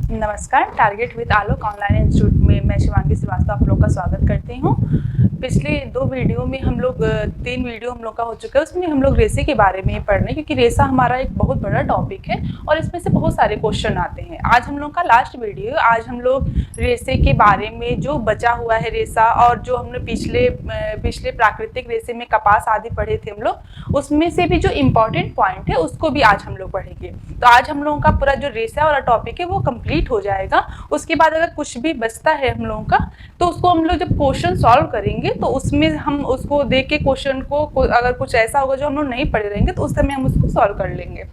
नमस्कार, target with Alok online institute में मैं शिवांगी श्रीवास्तव आप लोग का स्वागत करती हूँ। पिछले 2 वीडियो में हम लोग 3 वीडियो हम लोग का हो चुका है, उसमें हम लोग रेसे के बारे में पढ़ रहे हैं क्योंकि रेसा हमारा एक बहुत बड़ा टॉपिक है और इसमें से बहुत सारे क्वेश्चन आते हैं। आज हम लोग का लास्ट वीडियो, आज हम लोग रेसे के बारे में जो बचा हुआ है रेसा और जो हमने पिछले प्राकृतिक रेसे में कपास आदि पढ़े थे हम लोग, उसमें से भी जो इम्पोर्टेंट पॉइंट है उसको भी आज हम लोग पढ़ेंगे। तो आज हम लोगों का पूरा जो रेसा वाला टॉपिक है वो कंप्लीट हो जाएगा। उसके बाद अगर कुछ भी बचता है हम लोगों का तो उसको हम लोग जब क्वेश्चन सॉल्व करेंगे तो उसमें हम उसको देख के क्वेश्चन को अगर कुछ ऐसा होगा जो हम लोग नहीं पढ़े रहेंगे तो उस समय हम उसको सॉल्व कर लेंगे।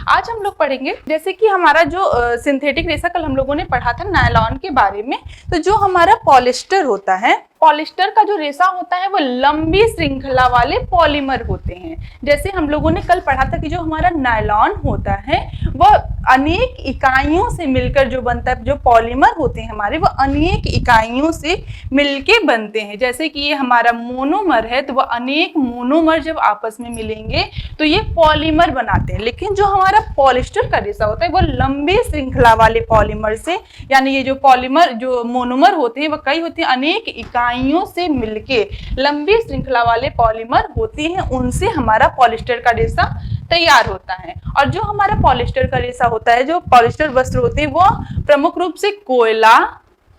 आज हम लोग पढ़ेंगे जैसे कि हमारा जो सिंथेटिक रेसा कल हम लोगों ने पढ़ा था नायलॉन के बारे में, तो जो हमारा पॉलिस्टर होता है, पॉलिस्टर का जो रेसा होता है वो लंबी श्रृंखला वाले पॉलीमर होते हैं। जैसे हम लोगों ने कल पढ़ा था कि जो हमारा नायलॉन होता है वह अनेक इकाइयों से मिलकर जो बनता है, जो पॉलीमर होते हैं हमारे वो अनेक इकाइयों से मिलके बनते हैं। जैसे कि ये हमारा मोनोमर है तो वह अनेक मोनोमर जब आपस में मिलेंगे तो ये पॉलीमर बनाते हैं। लेकिन जो हमारा पॉलिस्टर का रेसा होता है वो लंबी श्रृंखला वाले पॉलीमर से, यानी ये जो पॉलीमर जो मोनोमर होते हैं वह कई होते हैं अनेक इकाइयों से मिलके लंबी श्रृंखला वाले पॉलीमर होते हैं, उनसे हमारा पॉलिस्टर का रेसा तैयार होता है। और जो हमारा पॉलिस्टर का रेसा होता है, जो पॉलिस्टर वस्त्र होते हैं वो प्रमुख रूप से कोयला,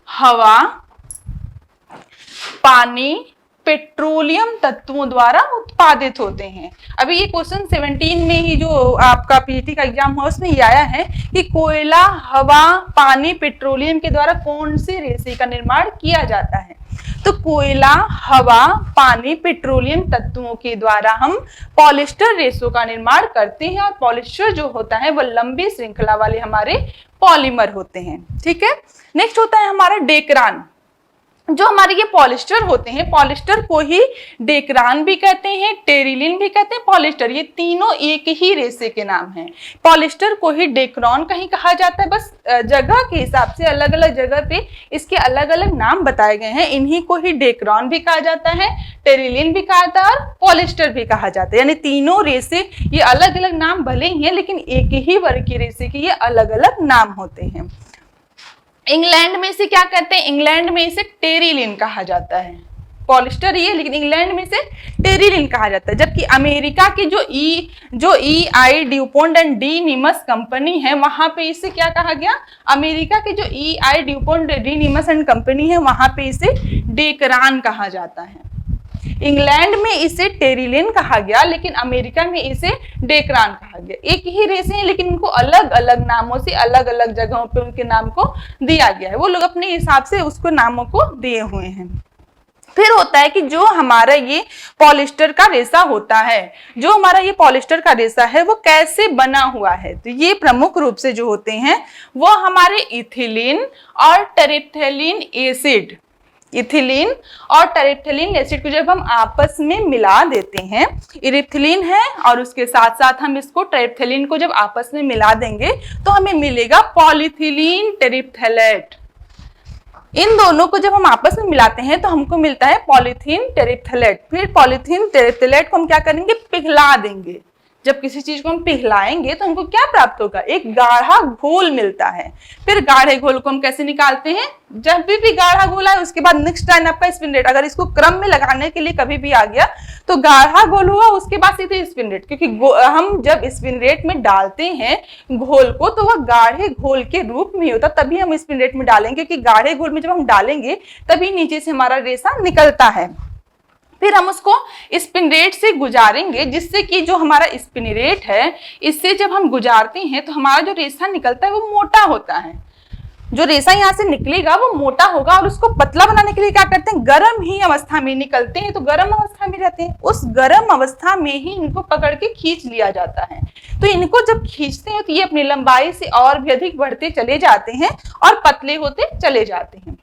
हवा, पानी, पेट्रोलियम तत्वों द्वारा उत्पादित होते हैं। अभी ये क्वेश्चन 17 में ही जो आपका पीटी का एग्जाम हुआ उसमें ये आया है कि कोयला, हवा, पानी, पेट्रोलियम के द्वारा कौन से रेसे का निर्माण किया जाता है। तो कोयला, हवा, पानी, पेट्रोलियम तत्वों के द्वारा हम पॉलिस्टर रेसों का निर्माण करते हैं और पॉलिस्टर जो होता है वो लंबी श्रृंखला वाले हमारे पॉलीमर होते हैं। ठीक है, नेक्स्ट होता है हमारा डेक्रान। जो हमारे ये पॉलिस्टर होते हैं, पॉलिस्टर को ही डेक्रान भी कहते हैं, टेरिलिन भी कहते हैं, पॉलिस्टर, ये तीनों एक ही रेसे के नाम हैं। पॉलिस्टर को ही डेक्रान कहीं कहा जाता है, बस जगह के हिसाब से अलग अलग जगह पे इसके अलग अलग नाम बताए गए हैं। इन्हीं को ही डेक्रान भी कहा जाता है, टेरिलिन भी कहा जाता है और पॉलिस्टर भी कहा जाता है। यानी तीनों रेसे ये अलग अलग नाम भले ही हैं लेकिन एक ही वर्ग के रेसे के ये अलग अलग नाम होते हैं। इंग्लैंड में इसे क्या कहते हैं? इंग्लैंड में इसे टेरिलिन कहा जाता है। पॉलिस्टर ये, लेकिन इंग्लैंड में इसे टेरिलिन कहा जाता है। जबकि अमेरिका की जो ई.आई. ड्यूपोंट एंड डी नीमस कंपनी है वहां पे इसे क्या कहा गया? अमेरिका की जो ई.आई. ड्यूपोंट डी नीमस एंड कंपनी है वहां पे इसे डेक्रान कहा जाता है। इंग्लैंड में इसे टेरिलिन कहा गया लेकिन अमेरिका में इसे डेक्रान कहा गया। एक ही रेसे हैं लेकिन उनको अलग अलग नामों से अलग अलग जगहों पे उनके नाम को दिया गया है। वो लोग अपने हिसाब से उसको नामों को दिए हुए हैं। फिर होता है कि जो हमारा ये पॉलिस्टर का रेसा होता है, जो हमारा ये पॉलिस्टर का रेसा है वो कैसे बना हुआ है, तो ये प्रमुख रूप से जो होते हैं वो हमारे इथिलीन और टेरेप्थेलिन एसिड, इथिलीन और टेरेप्थेलिन एसिड को जब हम आपस में मिला देते हैं, इथिलीन है और उसके साथ साथ हम इसको टेरेप्थेलिन को जब आपस में मिला देंगे तो हमें मिलेगा पॉलीथिलीन टेरिप्थेलेट। इन दोनों को जब हम आपस में मिलाते हैं तो हमको मिलता है पॉलीथीन टेरिप्थेलेट। फिर पॉलीथीन टेरिप्थेलेट को हम क्या करेंगे? पिघला देंगे। जब किसी चीज को हम पिघलाएंगे तो हमको क्या प्राप्त होगा? एक गाढ़ा घोल मिलता है। फिर गाढ़े घोल को हम कैसे निकालते हैं? जब भी गाढ़ा घोल आए उसके बाद नेक्स्ट टाइम आपका स्पिन रेट, अगर इसको क्रम में लगाने के लिए कभी भी आ गया तो गाढ़ा घोल हुआ उसके बाद सीधे स्पिन रेट, क्योंकि हम जब स्पिन रेट में डालते हैं घोल को तो वह गाढ़े घोल के रूप में होता, तभी हम स्पिन रेट में डालेंगे, क्योंकि गाढ़े घोल में जब हम डालेंगे तभी नीचे से हमारा रेसा निकलता है। फिर हम उसको स्पिन रेट से गुजारेंगे, जिससे कि जो हमारा स्पिन रेट है इससे जब हम गुजारते हैं तो हमारा जो रेसा निकलता है वो मोटा होता है। जो रेसा यहाँ से निकलेगा वो मोटा होगा और उसको पतला बनाने के लिए क्या करते हैं? गर्म ही अवस्था में निकलते हैं, तो गर्म अवस्था में रहते हैं, उस गर्म अवस्था में ही इनको पकड़ के खींच लिया जाता है। तो इनको जब खींचते हैं तो ये अपनी लंबाई से और भी अधिक बढ़ते चले जाते हैं और पतले होते चले जाते हैं।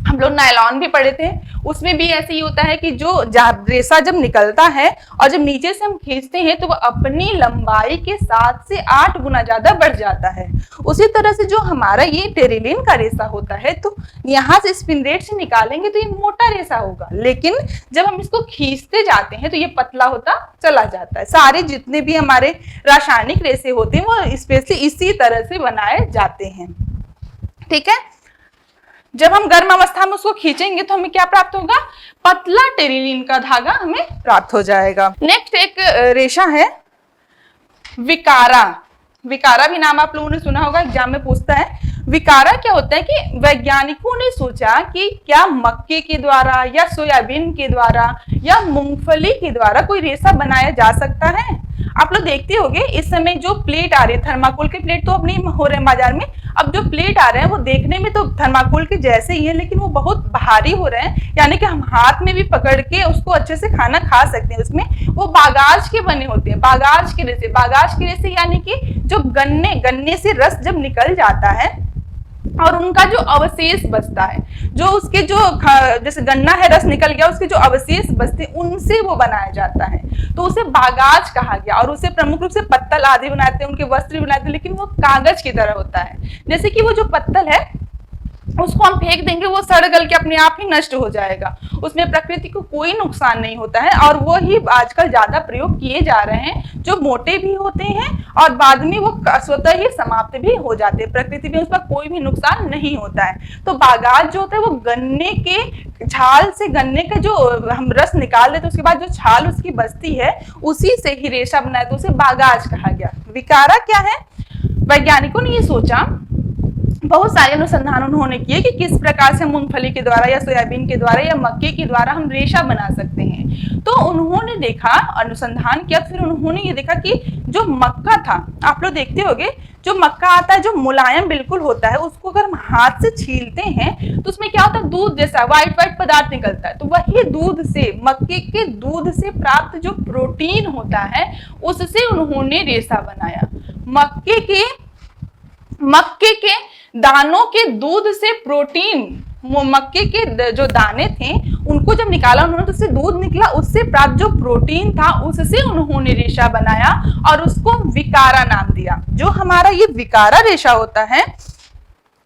हम लोग नायलॉन भी पढ़े थे, उसमें भी ऐसे ही होता है कि जो रेसा जब निकलता है और जब नीचे से हम खींचते हैं तो वह अपनी लंबाई के 7 से 8 गुना ज्यादा बढ़ जाता है। उसी तरह से जो हमारा ये टेरिलिन का रेसा होता है तो यहाँ से स्पिन रेट से निकालेंगे तो ये मोटा रेसा होगा, लेकिन जब हम इसको खींचते जाते हैं तो ये पतला होता चला जाता है। सारे जितने भी हमारे रासायनिक रेसे होते हैं वो स्पेशली इसी तरह से बनाए जाते हैं। ठीक है। जब हम गर्म अवस्था में उसको खींचेंगे तो हमें क्या प्राप्त होगा, पतला टेरिलीन का धागा हमें प्राप्त हो जाएगा। नेक्स्ट एक रेशा है विकारा। विकारा भी नाम आप लोगों ने सुना होगा, एग्जाम में पूछता है। विकारा क्या होता है कि वैज्ञानिकों ने सोचा कि क्या मक्के के द्वारा या सोयाबीन के द्वारा या मूंगफली के द्वारा कोई रेशा बनाया जा सकता है। आप लोग देखते होंगे इस समय जो प्लेट आ रही है, थर्माकोल के प्लेट तो अब नहीं हो रहे हैं बाजार में, अब जो प्लेट आ रहे हैं वो देखने में तो थर्माकोल के जैसे ही है, लेकिन वो बहुत भारी हो रहे हैं, यानी कि हम हाथ में भी पकड़ के उसको अच्छे से खाना खा सकते हैं। उसमें वो बागाज के बने होते हैं, बागाज के रेशे यानी कि जो गन्ने से रस जब निकल जाता है और उनका जो अवशेष बचता है, जो उसके जो जैसे गन्ना है रस निकल गया, उसके जो अवशेष बचते हैं उनसे वो बनाया जाता है, तो उसे बागाज कहा गया। और उसे प्रमुख रूप से पत्तल आदि बनाते हैं, उनके वस्त्र बनाते हैं, लेकिन वो कागज की तरह होता है। जैसे कि वो जो पत्तल है उसको हम फेंक देंगे, वो सड़ गल के अपने आप ही नष्ट हो जाएगा, उसमें प्रकृति को कोई नुकसान नहीं होता है। और वो ही आजकल ज्यादा प्रयोग किए जा रहे हैं, जो मोटे भी होते हैं और बाद में वो स्वतः ही समाप्त भी हो जाते हैं, प्रकृति में उस पर कोई भी नुकसान नहीं होता है। तो बागाज जो होता है वो गन्ने के छाल से, गन्ने का जो हम रस निकाल देते उसके बाद जो छाल उसकी बचती है उसी से ही रेशा बनाया, तो उसे बागाज कहा गया। विकारा क्या है, वैज्ञानिकों ने ये सोचा, बहुत सारे अनुसंधान उन्होंने किए कि किस प्रकार से मूंगफली के द्वारा या सोयाबीन के द्वारा या मक्के के द्वारा हम रेशा बना सकते हैं। तो उन्होंने देखा, अनुसंधान किया, फिर उन्होंने ये देखा कि जो मक्का था, आप लोग देखते होंगे जो मक्का आता है जो मुलायम बिल्कुल होता है, उसको अगर हम हाथ से छीलते हैं तो उसमें क्या होता है, दूध जैसा व्हाइट पदार्थ निकलता है। तो वही दूध से, मक्के के दूध से प्राप्त जो प्रोटीन होता है उससे उन्होंने रेशा बनाया। मक्के के दानों के दूध से प्रोटीन, मक्के के जो दाने थे उनको जब निकाला उन्होंने तो उससे दूध निकला, उससे प्राप्त जो प्रोटीन था उससे उन्होंने रेशा बनाया और उसको विकारा नाम दिया। जो हमारा ये विकारा रेशा होता है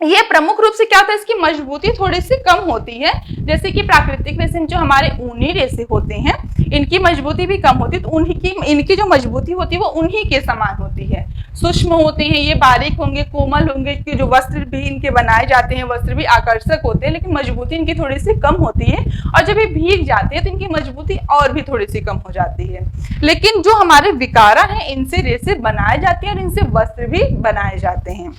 ये प्रमुख रूप से क्या होता है, इसकी मजबूती थोड़ी सी कम होती है। जैसे कि प्राकृतिक रेशे में जो हमारे ऊनी रेशे होते हैं इनकी मजबूती भी कम होती है, तो इनकी जो मजबूती होती है वो उन्हीं के समान होती है, सूक्ष्म होते हैं, ये बारीक होंगे, कोमल होंगे, कि जो वस्त्र भी इनके बनाए जाते हैं वस्त्र भी आकर्षक होते हैं, लेकिन मजबूती इनकी थोड़ी सी कम होती है। और जब ये भीग जाते हैं तो इनकी मजबूती और भी थोड़ी सी कम हो जाती है। लेकिन जो हमारे विकारा है इनसे रेशे बनाए जाते हैं और इनसे वस्त्र भी बनाए जाते हैं।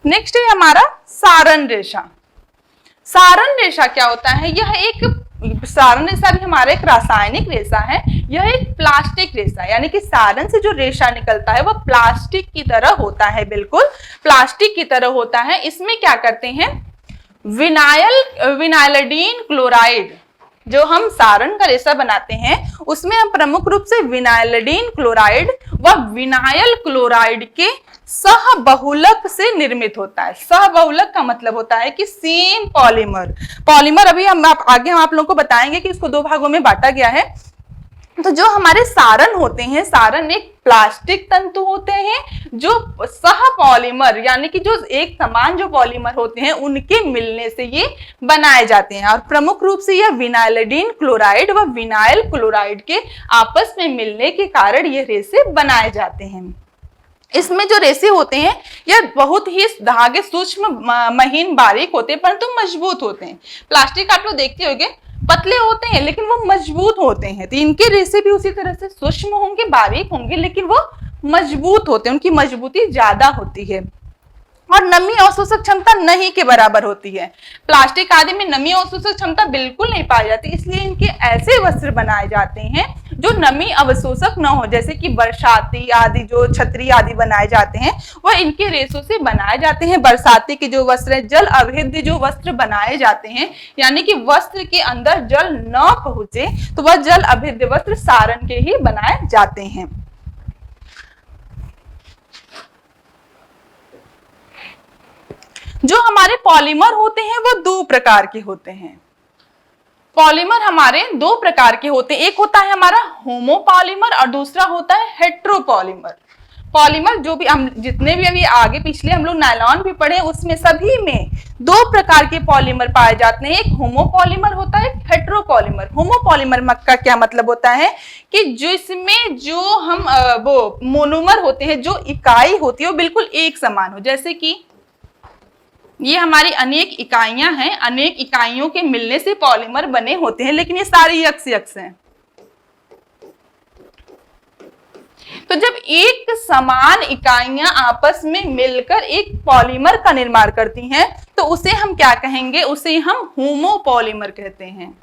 नेक्स्ट है हमारा सारण रेशा। सारण रेशा क्या होता है, यह एक सारण रेशा भी हमारा एक रासायनिक रेशा है, यह एक प्लास्टिक रेशा, यानी कि सारण से जो रेशा निकलता है वह प्लास्टिक की तरह होता है, बिल्कुल प्लास्टिक की तरह होता है। इसमें क्या करते हैं, विनाइलडीन क्लोराइड, जो हम सारण का रेशा बनाते हैं उसमें हम प्रमुख रूप से विनाइलडीन क्लोराइड व विनाइल क्लोराइड के सहबहुलक से निर्मित होता है। सहबहुलक का मतलब होता है कि सेम पॉलीमर अभी हम आप लोगों को बताएंगे कि इसको दो भागों में बांटा गया है। तो जो हमारे सारण होते हैं, सारण एक प्लास्टिक तंतु होते हैं जो सह पॉलीमर यानी कि जो एक समान जो पॉलीमर होते हैं उनके मिलने से ये बनाए जाते हैं। और प्रमुख रूप से यह विनाइलडीन क्लोराइड व विनाइल क्लोराइड के आपस में मिलने के कारण ये रेशे बनाए जाते हैं। इसमें जो रेशे होते हैं यह बहुत ही धागे सूक्ष्म महीन बारीक होते हैं परंतु मजबूत होते हैं। प्लास्टिक आप लोग देखते होंगे पतले होते हैं लेकिन वो मजबूत होते हैं, तो इनके रेशे भी उसी तरह से सूक्ष्म होंगे, बारीक होंगे, लेकिन वो मजबूत होते हैं, उनकी मजबूती ज्यादा होती है और नमी अवशोषक क्षमता नहीं के बराबर होती है। प्लास्टिक आदि में नमी अवशोषक क्षमता बिल्कुल नहीं पाई जाती, इसलिए इनके ऐसे वस्त्र बनाए जाते हैं जो नमी अवशोषक न हो, जैसे कि बरसाती आदि जो छतरी आदि बनाए जाते हैं वह इनके रेशों से बनाए जाते हैं। बरसाती के जो वस्त्र है, जल अभेद्य जो वस्त्र बनाए जाते हैं, यानी कि वस्त्र के अंदर जल न पहुंचे तो वह जल अभेद्य वस्त्र सारण के ही बनाए जाते हैं। जो हमारे पॉलीमर होते हैं वो दो प्रकार के होते हैं। पॉलीमर हमारे दो प्रकार के होते हैं, एक होता है हमारा होमोपॉलीमर और दूसरा होता है हेट्रोपॉलीमर। पॉलीमर जो भी हम जितने भी अभी आगे पिछले हम लोग नायलॉन भी पढ़े उसमें सभी में दो प्रकार के पॉलीमर पाए जाते हैं, एक होमोपॉलीमर होता है, एक हेट्रोपॉलीमर। होमोपॉलीमर का क्या मतलब होता है कि जिसमें जो हम वो मोनोमर होते हैं, जो इकाई होती है वो बिल्कुल एक समान हो, जैसे कि ये हमारी अनेक इकाइयां हैं, अनेक इकाइयों के मिलने से पॉलीमर बने होते हैं, लेकिन ये सारी यक्स हैं। तो जब एक समान इकाइयां आपस में मिलकर एक पॉलीमर का निर्माण करती हैं तो उसे हम क्या कहेंगे? उसे हम होमोपॉलीमर कहते हैं।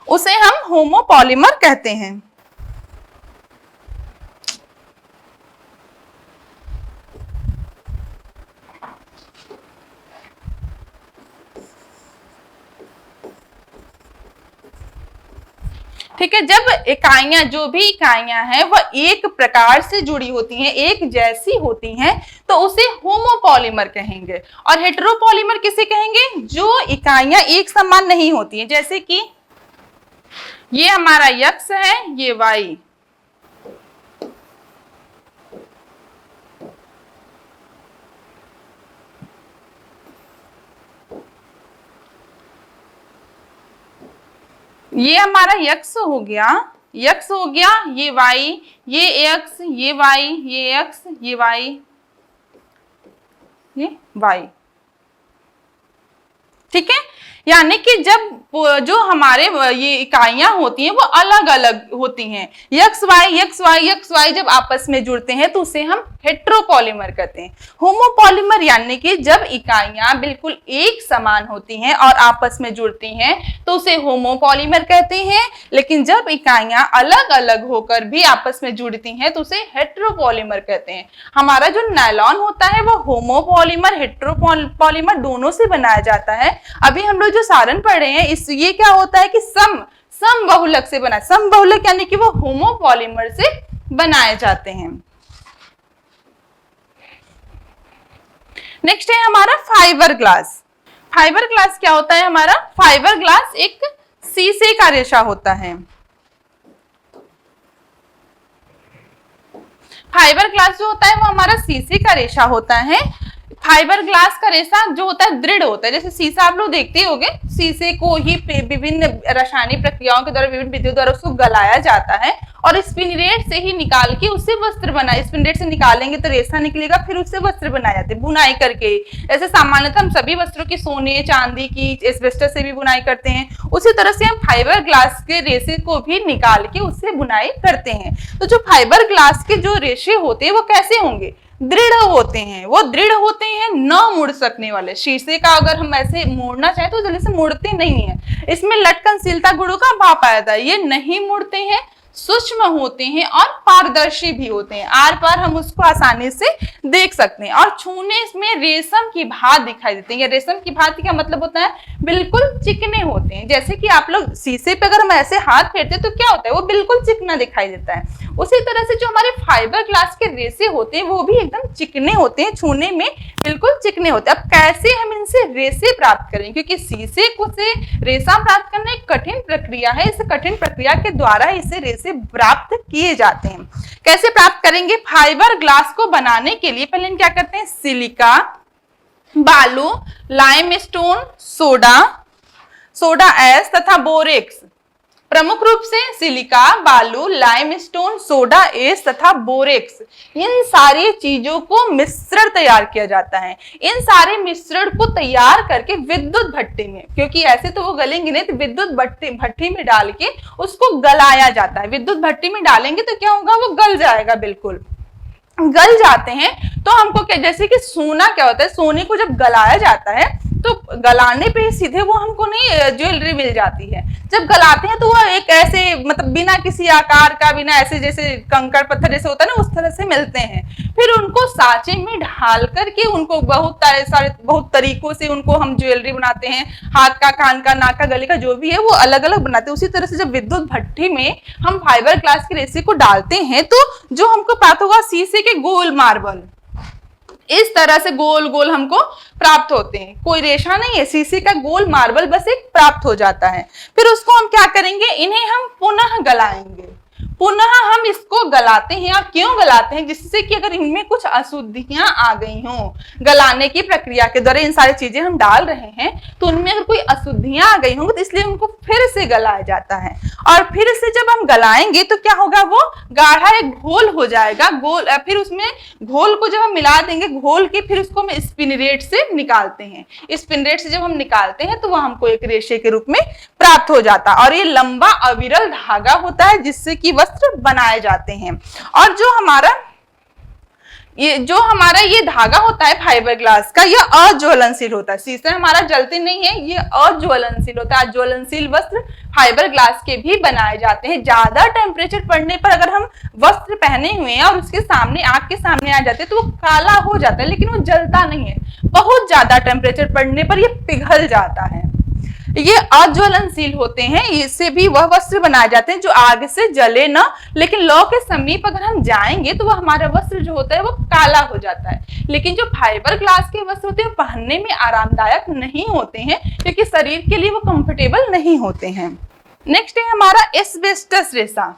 उसे हम होमोपॉलीमर कहते हैं। ठीक है, जब इकाइयां, जो भी इकाइयां हैं वह एक प्रकार से जुड़ी होती हैं, एक जैसी होती हैं, तो उसे होमोपॉलीमर कहेंगे। और हेटेरोपॉलीमर किसे कहेंगे? जो इकाइयां एक समान नहीं होती हैं, जैसे कि ये हमारा यक्स है, ये वाई, ये हमारा यक्स हो गया, यक्स हो गया, ये वाई, ये एक्स, ये वाई, ये एक्स, ये वाई, ये वाई। ठीक है, यानी कि जब जो हमारे ये इकाइयां होती हैं वो अलग अलग होती हैं, यक्स वाई जब आपस में जुड़ते हैं तो उसे हम हेटेरोपॉलीमर कहते हैं। होमोपॉलीमर यानी कि जब इकाइयां बिल्कुल एक समान होती हैं और आपस में जुड़ती हैं तो उसे होमोपॉलीमर कहते हैं, लेकिन जब इकाइयां अलग अलग होकर भी आपस में जुड़ती हैं तो उसे हेटेरोपॉलीमर कहते हैं। हमारा जो नायलॉन होता है वो होमोपॉलीमर, हेटेरोपॉलीमर दोनों से बनाया जाता है। अभी हम लोग जो सारण पढ़ रहे हैं इस ये क्या होता है कि समबहुलक से बना, समबहुलक यानी कि वो होमोपॉलीमर से बनाए जाते हैं। नेक्स्ट है हमारा फाइबर ग्लास। फाइबर ग्लास क्या होता है? हमारा फाइबर ग्लास एक शीशे का रेशा होता है। फाइबर ग्लास जो होता है वो हमारा शीशे का रेशा होता है। फाइबर ग्लास का रेशा जो होता है दृढ़ होता है, जैसे शीशा आप लोग देखते होंगे, शीशे को ही विभिन्न रासायनिक प्रक्रियाओं के द्वारा, विभिन्न विधियों द्वारा उसको गलाया जाता है और स्पिनरेट से ही निकाल के उससे वस्त्र बनाए, स्पिनरेट से निकालेंगे तो रेशा निकलेगा, फिर उससे वस्त्र बनाए जाते हैं बुनाई करके। ऐसे सामान्यतः हम सभी वस्त्रों की सोने चांदी की, एस्बेस्टस से भी बुनाई करते हैं, उसी तरह से हम फाइबर ग्लास के रेशे को भी निकाल के उससे बुनाई करते हैं। तो जो फाइबर ग्लास के जो रेशे होते हैं वो कैसे होंगे? दृढ़ होते हैं, वो दृढ़ होते हैं, न मुड़ सकने वाले। शीशे का अगर हम ऐसे मोड़ना चाहें तो जल्दी से मुड़ते नहीं है, इसमें लटकनशीलता गुणों का भाव पाया जाता है, ये नहीं मुड़ते हैं, सूक्ष्म होते हैं और पारदर्शी भी होते हैं, आर पार हम उसको आसानी से देख सकते हैं और छूने में रेशम की भात दिखाई देते हैं। रेशम की भात का मतलब होता है बिल्कुल चिकने होते हैं, जैसे कि आप लोग शीशे पे अगर हम ऐसे हाथ फेरते हैं तो क्या होता है, वो बिल्कुल चिकना दिखाई देता है। उसी तरह से जो हमारे फाइबर ग्लास के रेशे होते हैं वो भी एकदम चिकने होते हैं, छूने में बिल्कुल चिकने होते हैं। अब कैसे हम इनसे रेशे प्राप्त करें, क्योंकि शीशे को से रेशा प्राप्त करना एक कठिन प्रक्रिया है, इस कठिन प्रक्रिया के द्वारा इसे रेशे प्राप्त किए जाते हैं। कैसे प्राप्त करेंगे? फाइबर ग्लास को बनाने के लिए पहले हम क्या करते हैं, सिलिका, बालू, लाइमस्टोन, सोडा एश तथा बोरेक्स, प्रमुख रूप से सिलिका, बालू, लाइमस्टोन, सोडा एश तथा बोरेक्स, इन सारी चीजों को मिश्रण तैयार किया जाता है। इन सारे मिश्रण को तैयार करके विद्युत भट्टी में, क्योंकि ऐसे तो वो गलेंगे नहीं, तो विद्युत भट्टी में डाल के उसको गलाया जाता है। विद्युत भट्टी में डालेंगे तो क्या होगा, वो गल जाएगा, बिल्कुल गल जाते हैं। तो हमको क्या, जैसे कि सोना क्या होता है, सोने को जब गलाया जाता है तो गलाने पे सीधे वो हमको नहीं ज्वेलरी मिल जाती है, जब गलाते हैं तो वो एक ऐसे मतलब बिना किसी आकार का, बिना ऐसे जैसे कंकड़ पत्थर जैसे होता है ना, उस तरह से मिलते हैं। फिर उनको सांचे में ढाल करके उनको बहुत तरीकों से उनको हम ज्वेलरी बनाते हैं, हाथ का, कान का, नाक का, गले का, जो भी है वो अलग अलग बनाते हैं। उसी तरह से जब विद्युत भट्टी में हम फाइबर ग्लास के रेशे को डालते हैं तो जो हमको प्राप्त होगा शीशे के गोल मार्बल, इस तरह से गोल गोल हमको प्राप्त होते हैं, कोई रेशा नहीं है, शीशे का गोल मार्बल बस एक प्राप्त हो जाता है। फिर उसको हम क्या करेंगे, इन्हें हम पुनः गलाएंगे। पुनः हम इसको गलाते हैं। और क्यों गलाते हैं? जिससे कि अगर इनमें कुछ अशुद्धियां आ गई हों, गलाने की प्रक्रिया के द्वारा इन सारी चीजें हम डाल रहे हैं, तो उनमें अगर कोई अशुद्धियां आ गई होंगी तो इसलिए उनको फिर से गलाया जाता है। और फिर से जब हम गलाएंगे तो क्या होगा, वो गाढ़ा एक घोल हो जाएगा। घोल, फिर उसमें घोल को जब हम मिला देंगे, घोल के फिर उसको हम स्पिनरेट से निकालते हैं। स्पिनरेट से जब हम निकालते हैं तो वह हमको एक रेशे के रूप में प्राप्त हो जाता है। और ये लंबा अविरल धागा होता है जिससे कि वस्त्र बनाए जाते हैं। और जो हमारा ये धागा होता है फाइबर ग्लास का, यह अज्वलनशील होता है। शीशे हमारा जलते नहीं है, ये अज्वलनशील होता है। अज्वलनशील वस्त्र फाइबर ग्लास के भी बनाए जाते हैं। ज्यादा टेम्परेचर पड़ने पर अगर हम वस्त्र पहने हुए हैं और उसके सामने, आग के सामने आ जाते हैं तो वो काला हो जाता है, लेकिन वो जलता नहीं है। बहुत ज्यादा टेम्परेचर पड़ने पर ये पिघल जाता है। ये अज्वलनशील होते हैं, इससे भी वह वस्त्र बनाए जाते हैं जो आग से जले ना, लेकिन लौ के समीप अगर हम जाएंगे तो वह हमारा वस्त्र जो होता है वो काला हो जाता है। लेकिन जो फाइबर ग्लास के वस्त्र होते हैं पहनने में आरामदायक नहीं होते हैं, क्योंकि शरीर के लिए वो कंफर्टेबल नहीं होते हैं। नेक्स्ट है हमारा एस्बेस्टस रेशा।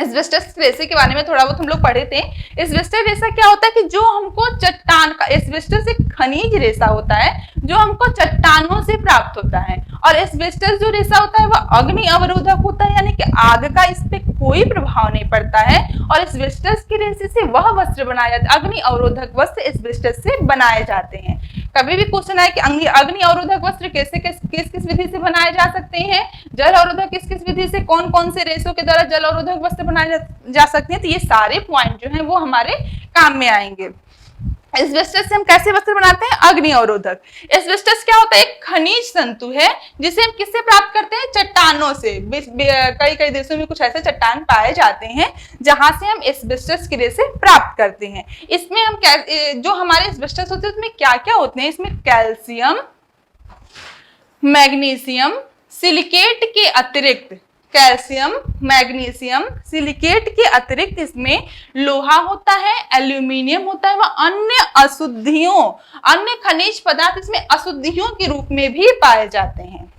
एस्बेस्टस रेशे के बारे में थोड़ा बहुत हम लोग पढ़े थे। एस्बेस्टस रेशा क्या होता है कि जो हमको चट्टान का, एस्बेस्टस एक खनिज रेशा होता है जो हमको चट्टानों से प्राप्त होता है। और एस्बेस्टस जो रेशा होता है वह अग्नि अवरोधक होता है, यानी कि आग का इस पे कोई प्रभाव नहीं पड़ता है। और एस्बेस्टस के रेशे से वह वस्त्र बनाए जाते हैं, अग्नि अवरोधक वस्त्र एस्बेस्टस से बनाए जाते हैं। कभी भी क्वेश्चन आए कि अग्नि अवरोधक वस्त्र किस किस विधि से बनाए जा सकते हैं, जल अवरोधक किस किस विधि से, कौन कौन से रेशों के द्वारा जल अवरोधक वस्त्र बनाए जा सकते हैं, तो ये सारे पॉइंट जो हैं वो हमारे काम में आएंगे। एस्बेस्टस से हम कैसे वस्त्र बनाते हैं? अग्नि अवरोधक। एस्बेस्टस क्या होता है? एक खनिज तंतु है जिसे हम किससे प्राप्त करते हैं? चट्टानों से। कई देशों में कुछ ऐसे चट्टान पाए जाते हैं जहां से हम एस्बेस्टस की रेशे प्राप्त करते हैं। इसमें हम जो हमारे एस्बेस्टस होते हैं उसमें क्या क्या होते हैं? इसमें कैल्शियम, मैग्नीशियम, सिलिकेट के अतिरिक्त, कैल्शियम, मैग्नीशियम, सिलिकेट के अतिरिक्त इसमें लोहा होता है, एल्यूमिनियम होता है, व अन्य अशुद्धियों, अन्य खनिज पदार्थ इसमें अशुद्धियों के रूप में भी पाए जाते हैं।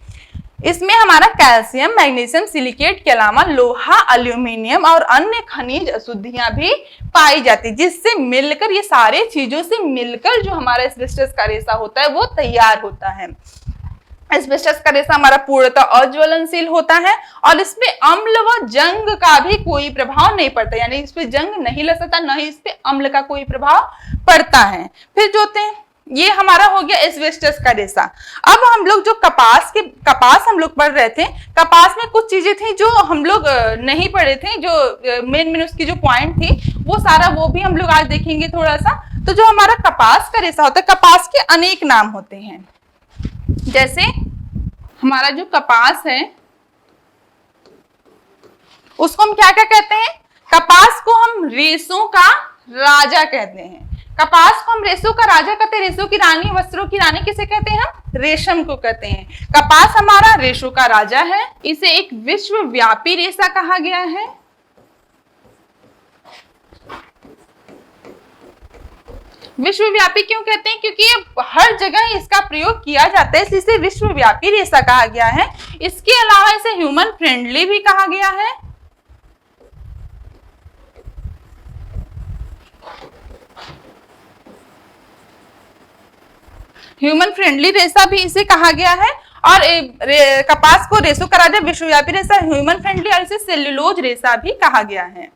इसमें हमारा कैल्शियम, मैग्नीशियम, सिलिकेट के अलावा लोहा, एल्यूमिनियम और अन्य खनिज अशुद्धियां भी पाई जाती है, जिससे मिलकर, ये सारे चीजों से मिलकर जो हमारा एस्बेस्टस का रेशा होता है वो तैयार होता है। एस्बेस्टस का रेशा हमारा पूर्णतः अज्वलनशील होता है और इसमें अम्ल व जंग का भी कोई प्रभाव नहीं पड़ता, यानी इस पे जंग नहीं लग सकता, न ही इस पे अम्ल का कोई प्रभाव पड़ता है। फिर जो होते हैं, ये हमारा हो गया एस्बेस्टस का रेशा। अब हम लोग जो कपास हम लोग पढ़ रहे थे, कपास में कुछ चीजें थी जो हम लोग नहीं पढ़े थे, जो मेन उसकी जो पॉइंट थी वो सारा वो भी हम लोग आज देखेंगे थोड़ा सा। तो जो हमारा कपास का रेशा होता है, कपास के अनेक नाम होते हैं। जैसे हमारा जो कपास है उसको हम क्या क्या कहते हैं? कपास को हम रेशों का राजा कहते हैं। कपास को हम रेशों का राजा कहते हैं। रेशों की रानी, वस्त्रों की रानी किसे कहते हैं? हम रेशम को कहते हैं। कपास हमारा रेशों का राजा है। इसे एक विश्वव्यापी रेशा कहा गया है। विश्वव्यापी क्यों कहते हैं? क्योंकि ये हर जगह इसका प्रयोग किया जाता है, इसलिए इसे विश्वव्यापी रेशा कहा गया है। इसके अलावा इसे ह्यूमन फ्रेंडली भी कहा गया है। ह्यूमन फ्रेंडली रेशा भी इसे कहा गया है। और कपास को रेशों का राजा, विश्वव्यापी रेशा, ह्यूमन फ्रेंडली, और इसे सेल्यूलोज रेशा भी कहा गया है।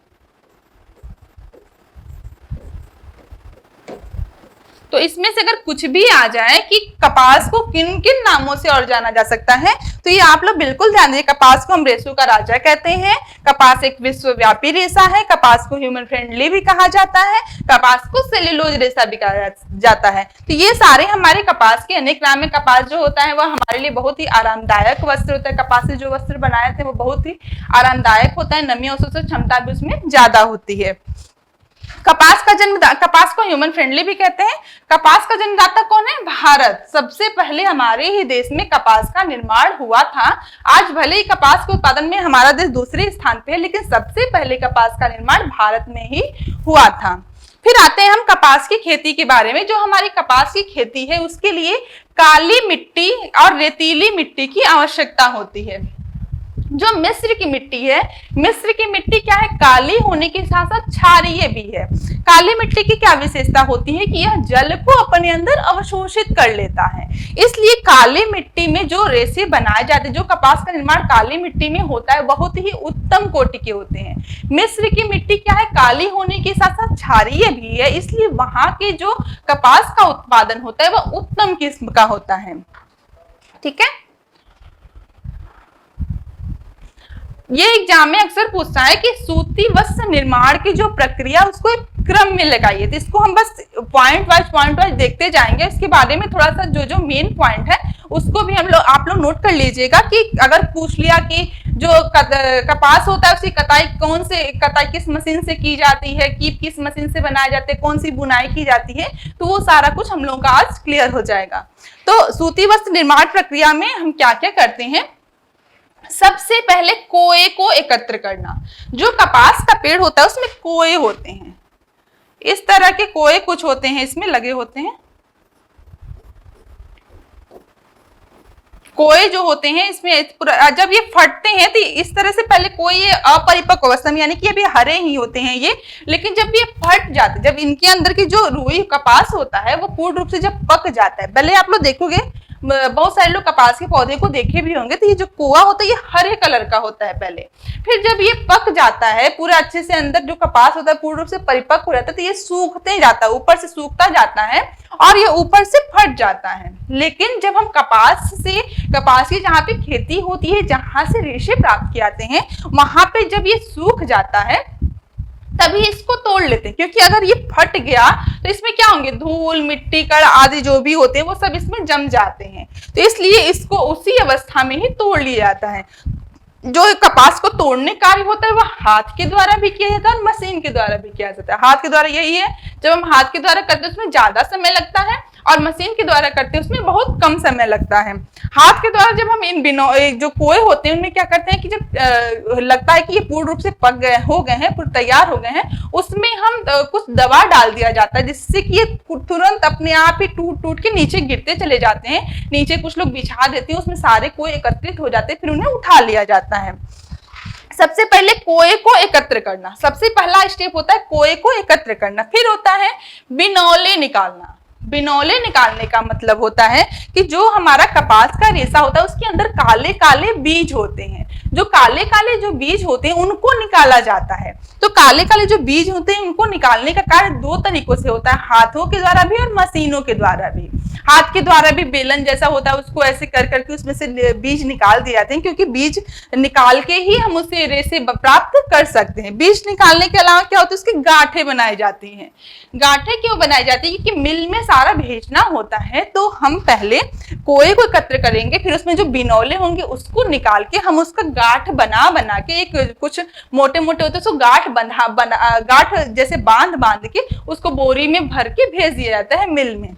तो इसमें से अगर कुछ भी आ जाए कि कपास को किन किन नामों से और जाना जा सकता है, तो ये आप लोग बिल्कुल ध्यान दीजिए। कपास को हम रेशों का राजा कहते हैं, कपास एक विश्वव्यापी रेशा है, कपास को ह्यूमन फ्रेंडली भी कहा जाता है, कपास को सेल्यूलोज रेशा भी कहा जाता है। तो ये सारे हमारे कपास के अनेक नाम है। कपास जो होता है वह हमारे लिए बहुत ही आरामदायक वस्त्र होता है। कपास से जो वस्त्र बनाए थे वो बहुत ही आरामदायक होता है, नमी अवशोषण क्षमता भी उसमें ज्यादा होती है। कपास को ह्यूमन फ्रेंडली भी कहते हैं। कपास का जन्मदाता कौन है? भारत। सबसे पहले हमारे ही देश में कपास का निर्माण हुआ था। आज भले ही कपास के उत्पादन में हमारा देश दूसरे स्थान पे है, लेकिन सबसे पहले कपास का निर्माण भारत में ही हुआ था। फिर आते हैं हम कपास की खेती के बारे में। जो हमारी कपास की खेती है उसके लिए काली मिट्टी और रेतीली मिट्टी की आवश्यकता होती है। जो मिस्र की मिट्टी है, मिस्र की मिट्टी क्या है, काली होने के साथ साथ क्षारीय भी है। काली मिट्टी की क्या विशेषता होती है कि यह जल को अपने अंदर अवशोषित कर लेता है, इसलिए काली मिट्टी में जो रेशे बनाए जाते हैं, जो कपास का निर्माण काली मिट्टी में होता है, बहुत ही उत्तम कोटि के होते हैं। मिस्र की मिट्टी क्या है, काली होने के साथ साथ क्षारीय भी है, इसलिए वहां के जो कपास का उत्पादन होता है वह उत्तम किस्म का होता है। ठीक है, ये एग्जाम में अक्सर पूछता है कि सूती वस्त्र निर्माण की जो प्रक्रिया उसको एक क्रम में लगाइए, तो इसको हम बस पॉइंट वाइज देखते जाएंगे। इसके बारे में थोड़ा सा जो मेन पॉइंट है उसको भी आप लोग नोट कर लीजिएगा कि अगर पूछ लिया कि जो कपास होता है उसकी कताई किस मशीन से की जाती है, कीप किस मशीन से बनाए जाते हैं, कौन सी बुनाई की जाती है, तो वो सारा कुछ हम लोगों का आज क्लियर हो जाएगा। तो सूती वस्त्र निर्माण प्रक्रिया में हम क्या क्या करते हैं, सबसे पहले कोए को एकत्र करना। जो कपास का पेड़ होता है उसमें कोए होते हैं, इस तरह के कोए कुछ होते हैं, इसमें लगे होते हैं कोए जो होते हैं इसमें। जब ये फटते हैं तो इस तरह से पहले कोई ये अपरिपक्व अवस्था में, यानी कि अभी हरे ही होते हैं ये, लेकिन जब ये फट जाते, जब इनके अंदर की जो रुई कपास होता है वो पूर्ण रूप से जब पक जाता है, पहले आप लोग देखोगे बहुत सारे लोग कपास के पौधे को देखे भी होंगे, तो ये जो कोआ होता है ये हरे कलर का होता है पहले, फिर जब ये पक जाता है पूरा अच्छे से, अंदर जो कपास होता है पूर्ण रूप से परिपक्व हो जाता है, तो ये सूखते जाता है, ऊपर से सूखता जाता है और ये ऊपर से फट जाता है। लेकिन जब हम कपास की जहाँ पे खेती होती है, जहां से रेशे प्राप्त किए जाते हैं, वहां पे जब ये सूख जाता है तभी इसको तोड़ लेते हैं, क्योंकि अगर ये फट गया तो इसमें क्या होंगे, धूल मिट्टी कण आदि जो भी होते हैं वो सब इसमें जम जाते हैं, तो इसलिए इसको उसी अवस्था में ही तोड़ लिया जाता है। जो कपास को तोड़ने कार्य होता है वह हाथ के द्वारा भी किया जाता है और मशीन के द्वारा भी किया जाता है। हाथ के द्वारा यही है, जब हम हाथ के द्वारा करते हैं उसमें ज्यादा समय लगता है और मशीन के द्वारा करते हैं उसमें बहुत कम समय लगता है। हाथ के द्वारा जब हम इन जो कोए होते हैं उनमें क्या करते हैं कि जब लगता है कि ये पूर्ण रूप से हो गए हैं, पूरे तैयार हो गए हैं, उसमें हम कुछ दवा डाल दिया जाता है जिससे कि ये तुरंत अपने आप ही टूट के नीचे गिरते चले जाते हैं। नीचे कुछ लोग बिछा देते हैं, उसमें सारे कोए एकत्रित हो जाते हैं, फिर उन्हें उठा लिया जाता है। सबसे पहले कोए को एकत्र करना, सबसे पहला स्टेप होता है कोए को एकत्र करना। फिर होता है बिनौले निकालना। बिनौले निकालने का मतलब होता है कि जो हमारा कपास का रेशा होता है उसके अंदर काले काले बीज होते हैं, जो काले काले जो बीज होते हैं उनको निकाला जाता है। तो काले काले जो बीज होते हैं उनको निकालने का कार्य दो तरीकों से होता है, हाथों के द्वारा भी और मशीनों के द्वारा भी। हाथ के द्वारा भी बेलन जैसा होता है, उसको ऐसे कर करके उसमें से बीज निकाल दिए जाते हैं, क्योंकि बीज निकाल के ही हम उसे रेशे प्राप्त कर सकते हैं। बीज निकालने के अलावा क्या होता है, उसकी गांठें बनाई जाती हैं। गांठें क्यों बनाई जाती है, क्योंकि मिल में सारा भेजना होता है, तो हम पहले कोए को एकत्र करेंगे, फिर उसमें जो बिनौले होंगे उसको निकाल के हम उसका गांठ बना के, एक कुछ मोटे मोटे होते हैं उसको गांठ जैसे बांध के उसको बोरी में भर के भेज दिया जाता है मिल में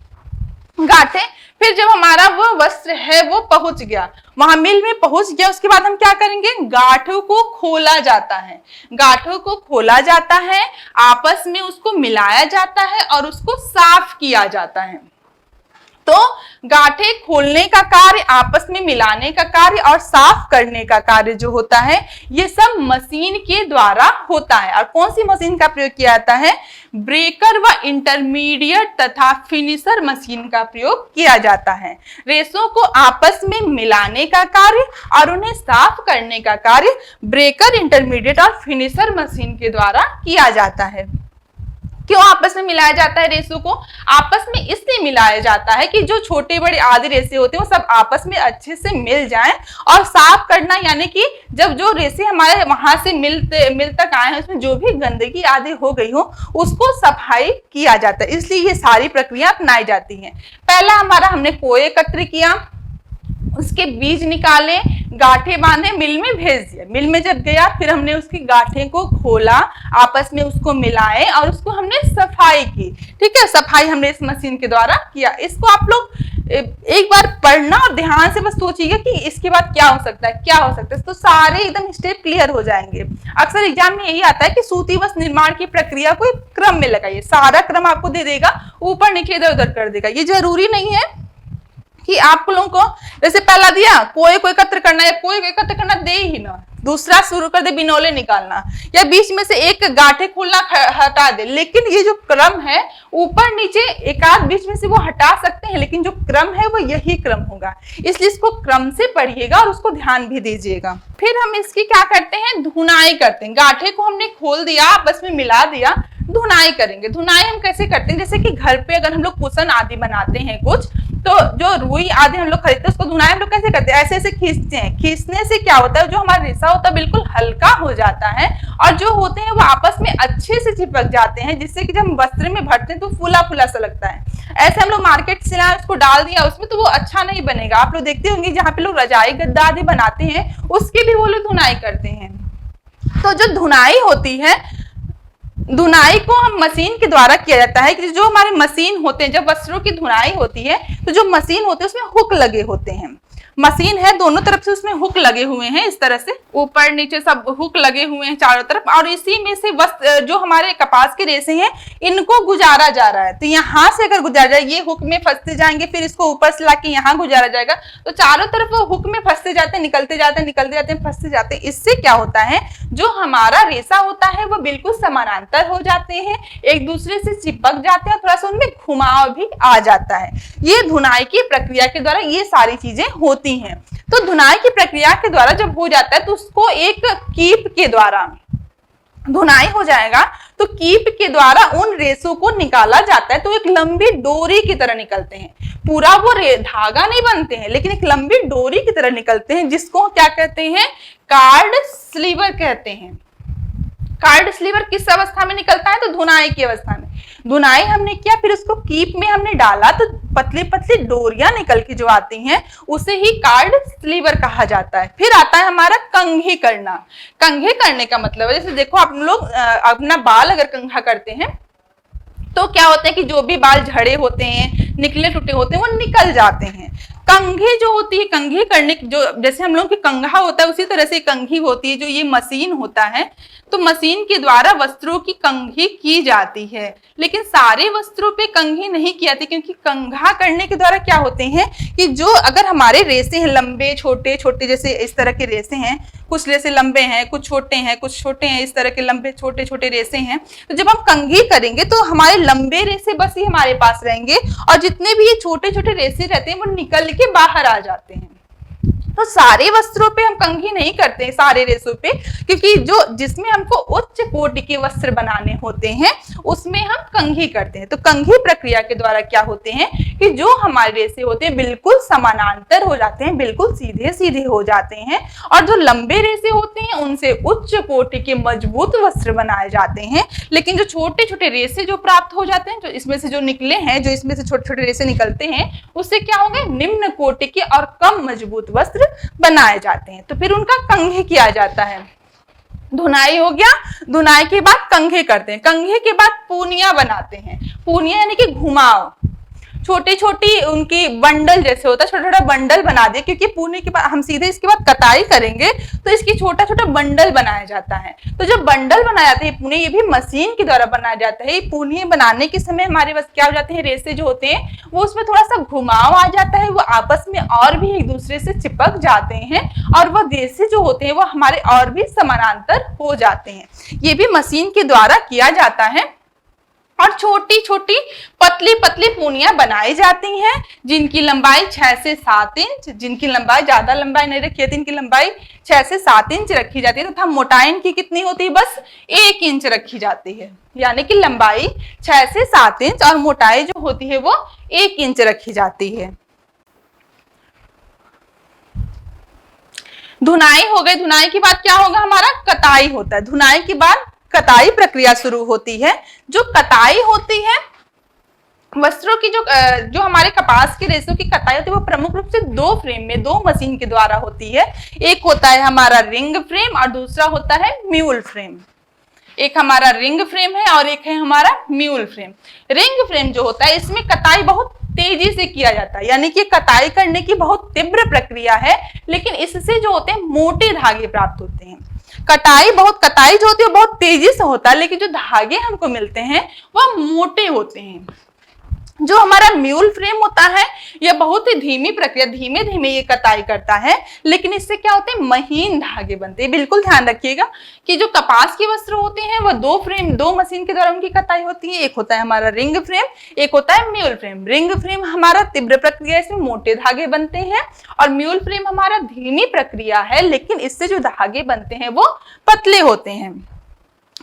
गांठे। फिर जब हमारा वो वस्त्र है वो पहुंच गया, वहां मिल में पहुंच गया, उसके बाद हम क्या करेंगे, गांठों को खोला जाता है। गांठों को खोला जाता है, आपस में उसको मिलाया जाता है और उसको साफ किया जाता है। तो गांठें खोलने का कार्य, आपस में मिलाने का कार्य और साफ करने का कार्य जो होता है ये सब मशीन के द्वारा होता है। और कौन सी मशीन का प्रयोग किया जाता है, ब्रेकर व इंटरमीडिएट तथा फिनिशर मशीन का प्रयोग किया जाता है। रेशों को आपस में मिलाने का कार्य और उन्हें साफ करने का कार्य ब्रेकर, इंटरमीडिएट और फिनिशर मशीन के द्वारा किया जाता है। क्यों आपस में मिलाया जाता है रेशों को, आपस में इसलिए मिलाया जाता है कि जो छोटे बड़े आदि रेशे होते हैं वो सब आपस में अच्छे से मिल जाएं। और साफ करना यानी कि जब जो रेशे हमारे वहां से मिल तक आए हैं उसमें जो भी गंदगी आदि हो गई हो उसको सफाई किया जाता है, इसलिए ये सारी प्रक्रिया अपनाई जाती है। पहला हमारा हमने कोए एकत्र किया, उसके बीज निकाले, गांठें बांधे, मिल में भेज दिया। मिल में जब गया फिर हमने उसकी गांठें को खोला, आपस में उसको मिलाए और उसको हमने सफाई की। ठीक है, सफाई हमने इस मशीन के द्वारा किया। इसको आप लोग एक बार पढ़ना और ध्यान से बस सोचिएगा कि इसके बाद क्या हो सकता है, क्या हो सकता है, तो सारे एकदम स्टेप क्लियर हो जाएंगे। अक्सर एग्जाम में यही आता है कि सूती वस्त्र निर्माण की प्रक्रिया को एक क्रम में लगाइए, सारा क्रम आपको दे देगा, ऊपर नीचे इधर उधर कर देगा। ये जरूरी नहीं है कि आप लोगों को जैसे पहला दिया कोई को एकत्र करना है, कोई को एकत्र करना दे ही ना, दूसरा शुरू कर दे बिनौले निकालना, या बीच में से एक गांठे खोलना हटा दे, लेकिन ये जो क्रम है ऊपर नीचे एक आध बीच में से वो हटा सकते हैं, लेकिन जो क्रम है वो यही क्रम होगा, इसलिए इसको क्रम से पढ़िएगा और उसको ध्यान भी दीजिएगा। फिर हम इसकी क्या करते हैं, धुनाई करते हैं। गांठे को हमने खोल दिया, आपस में मिला दिया, धुनाई करेंगे। धुनाई हम कैसे करते हैं, जैसे कि घर पे अगर हम लोग कुशन आदि बनाते हैं कुछ, तो जो रुई आदि हम लोग खरीदते हैं उसको धुनाई हम लोग कैसे करते हैं, ऐसे ऐसे खींचते हैं। खींचने से क्या होता है, जो हमारा रेशा होता है बिल्कुल हल्का हो जाता है और जो होते हैं वो आपस में अच्छे से चिपक जाते हैं, जिससे कि जब हम वस्त्र में भरते हैं तो फूला फूला सा लगता है। ऐसे हम लोग मार्केट से लाए, उसको डाल दिया उसमें, तो वो अच्छा नहीं बनेगा। आप लोग देखते होंगे जहाँ पे लोग रजाई गद्दा आदि बनाते हैं उसकी भी वो लोग धुनाई करते हैं। तो जो धुनाई होती है, धुनाई को हम मशीन के द्वारा किया जाता है कि जो हमारे मशीन होते हैं, जब वस्त्रों की धुनाई होती है तो जो मशीन होते हैं उसमें हुक लगे होते हैं। मशीन है, दोनों तरफ से उसमें हुक लगे हुए हैं, इस तरह से ऊपर नीचे सब हुक लगे हुए हैं चारों तरफ, और इसी में से वस्त्र जो हमारे कपास के रेशे हैं इनको गुजारा जा रहा है। तो यहाँ से अगर गुजारा जाए, ये हुक में फंसते जाएंगे, फिर इसको ऊपर से लाके यहाँ गुजारा जाएगा, तो चारों तरफ वो हुक में फंसते जाते हैं, निकलते जाते हैं, निकलते जाते हैं, फंसते जाते हैं। इससे क्या होता है, जो हमारा रेशा होता है वो बिल्कुल समानांतर हो जाते हैं, एक दूसरे से चिपक जाते हैं, थोड़ा सा उनमें घुमाव भी आ जाता है। ये धुनाई की प्रक्रिया के द्वारा ये सारी चीजें होती हैं। तो धुनाई की प्रक्रिया के द्वारा जब हो जाता है तो उसको एक कीप के द्वारा धुनाई हो जाएगा, तो कीप के द्वारा उन रेशों को निकाला जाता है। तो एक लंबी डोरी की तरह निकलते हैं, पूरा वो धागा नहीं बनते हैं, लेकिन एक लंबी डोरी की तरह निकलते हैं, जिसको क्या कहते हैं, कार्ड स्लीवर कहते हैं। कार्ड स्लीवर किस अवस्था में निकलता है, तो धुनाई की अवस्था में। धुनाई हमने किया, फिर उसको कीप में हमने डाला, तो पतली पतली डोरियां निकल के जो आती हैं उसे ही कार्ड स्लीवर कहा जाता है। फिर आता है हमारा कंघी करना। कंघे करने का मतलब है, जैसे देखो आप लोग अपना बाल अगर कंघा करते हैं तो क्या होता है कि जो भी बाल झड़े होते हैं, निकले टूटे होते हैं, वो निकल जाते हैं। कंघी जो होती है, कंघी करने जो जैसे हम लोग की कंघा होता है उसी तरह से कंघी होती है, जो ये मशीन होता है, तो मशीन के द्वारा वस्त्रों की कंघी की जाती है। लेकिन सारे वस्त्रों पे कंघी नहीं की जाती, क्योंकि कंघा करने के द्वारा क्या होते हैं कि जो अगर हमारे रेशे हैं लंबे छोटे छोटे, जैसे इस तरह के रेशे हैं, कुछ रेशे लंबे हैं, कुछ छोटे हैं, कुछ छोटे हैं, इस तरह के लंबे छोटे छोटे रेशे हैं, तो जब हम कंघी करेंगे तो हमारे लंबे रेशे बस ही हमारे पास रहेंगे और जितने भी ये छोटे छोटे रेशे रहते हैं वो निकल के बाहर आ जाते हैं। तो सारे वस्त्रों पे हम कंघी नहीं करते हैं, सारे रेशों पे, क्योंकि जो जिसमें हमको उच्च कोटि के वस्त्र बनाने होते हैं उसमें हम कंघी करते हैं। तो कंघी प्रक्रिया के द्वारा क्या होते हैं कि जो हमारे रेशे होते हैं बिल्कुल समानांतर हो जाते हैं, बिल्कुल सीधे सीधे हो जाते हैं, और जो लंबे रेशे होते हैं उनसे उच्च कोटि के मजबूत वस्त्र बनाए जाते हैं। लेकिन जो छोटे छोटे रेशे जो प्राप्त हो जाते हैं, जो इसमें से जो निकले हैं, जो इसमें से छोटे छोटे रेशे निकलते हैं, उससे क्या होंगे, निम्न कोटि के और कम मजबूत वस्त्र बनाए जाते हैं। तो फिर उनका कंघी किया जाता है। धुनाई हो गया, धुनाई के बाद कंघे करते हैं, कंघे के बाद पूनिया बनाते हैं। पूनिया यानी कि घुमाव, छोटी छोटी उनकी बंडल जैसे होता है, छोटा छोटा बंडल बना दिए, क्योंकि पूने के बाद हम सीधे इसके बाद कटाई करेंगे तो इसकी छोटा छोटा बंडल बनाया जाता है। तो जब बंडल बनाया जाता है पुणे, ये भी मशीन के द्वारा बनाया जाता है। पुणे बनाने के समय हमारे पास क्या हो जाते हैं, रेशे जो होते हैं वो उसमें थोड़ा सा घुमाव आ जाता है, वो आपस में और भी एक दूसरे से चिपक जाते हैं और वह रेशे जो होते हैं वो हमारे और भी समानांतर हो जाते हैं। ये भी मशीन के द्वारा किया जाता है। और छोटी छोटी पतली पतली पूनियां बनाई जाती हैं, जिनकी लंबाई 6 से 7 इंच, जिनकी लंबाई ज्यादा लंबाई नहीं रखी जाती, इनकी लंबाई 6 से 7 इंच रखी जाती है, तथा मोटाई इनकी कितनी होती है, बस 1 इंच रखी जाती है। यानी कि लंबाई 6 से 7 इंच और मोटाई जो होती है वो 1 इंच रखी जाती है। धुनाई हो गई। धुनाई के बाद क्या होगा, हमारा कताई होता है। धुनाई के बाद कताई प्रक्रिया शुरू होती है। जो कताई होती है वस्त्रों की, जो हमारे कपास के रेशों की कताई होती है वो प्रमुख रूप से 2 फ्रेम में, 2 मशीन के द्वारा होती है। एक होता है हमारा रिंग फ्रेम और दूसरा होता है म्यूल फ्रेम। एक हमारा रिंग फ्रेम है और एक है हमारा म्यूल फ्रेम। रिंग फ्रेम जो होता है इसमें कताई बहुत तेजी से किया जाता है, यानी कि कताई करने की बहुत तीव्र प्रक्रिया है, लेकिन इससे जो होते हैं मोटे धागे प्राप्त होते हैं। कताई जो होती है बहुत तेजी से होता है, लेकिन जो धागे हमको मिलते हैं वह मोटे होते हैं। जो हमारा म्यूल फ्रेम होता है यह बहुत ही धीमी प्रक्रिया, धीमे धीमे ये कताई करता है, लेकिन इससे क्या होते हैं, महीन धागे बनते हैं। बिल्कुल ध्यान रखिएगा कि जो कपास के वस्त्र होते हैं वह दो मशीन के द्वारा उनकी कताई होती है। एक होता है हमारा रिंग फ्रेम, एक होता है म्यूल फ्रेम। रिंग फ्रेम हमारा तीव्र प्रक्रिया, इसमें मोटे धागे बनते हैं, और म्यूल फ्रेम हमारा धीमी प्रक्रिया है, लेकिन इससे जो धागे बनते हैं वो पतले होते हैं।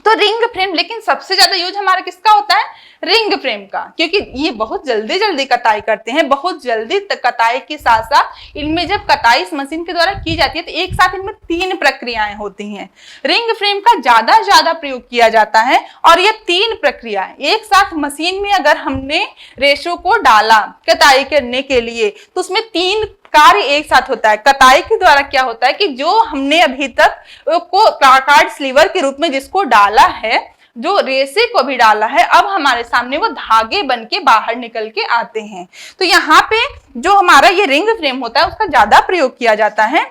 तो रिंग फ्रेम, लेकिन सबसे ज्यादा यूज हमारा किसका होता है, रिंग फ्रेम का, क्योंकि ये बहुत जल्दी जल्दी कताई करते हैं। बहुत जल्दी कताई के साथ साथ इनमें जब कताई इस मशीन के द्वारा की जाती है तो एक साथ इनमें 3 प्रक्रियाएं होती हैं। रिंग फ्रेम का ज्यादा प्रयोग किया जाता है, और ये 3 प्रक्रियाएं एक साथ मशीन में अगर हमने रेशों को डाला कताई करने के लिए तो उसमें 3 कार्य एक साथ होता है। कताई के द्वारा क्या होता है कि जो हमने अभी तक को कार्ड स्लीवर के रूप में जिसको डाला है, जो रेसे को भी डाला है, अब हमारे सामने वो धागे बन के बाहर निकल के आते हैं। तो यहाँ पे जो हमारा ये रिंग फ्रेम होता है उसका ज्यादा प्रयोग किया जाता है।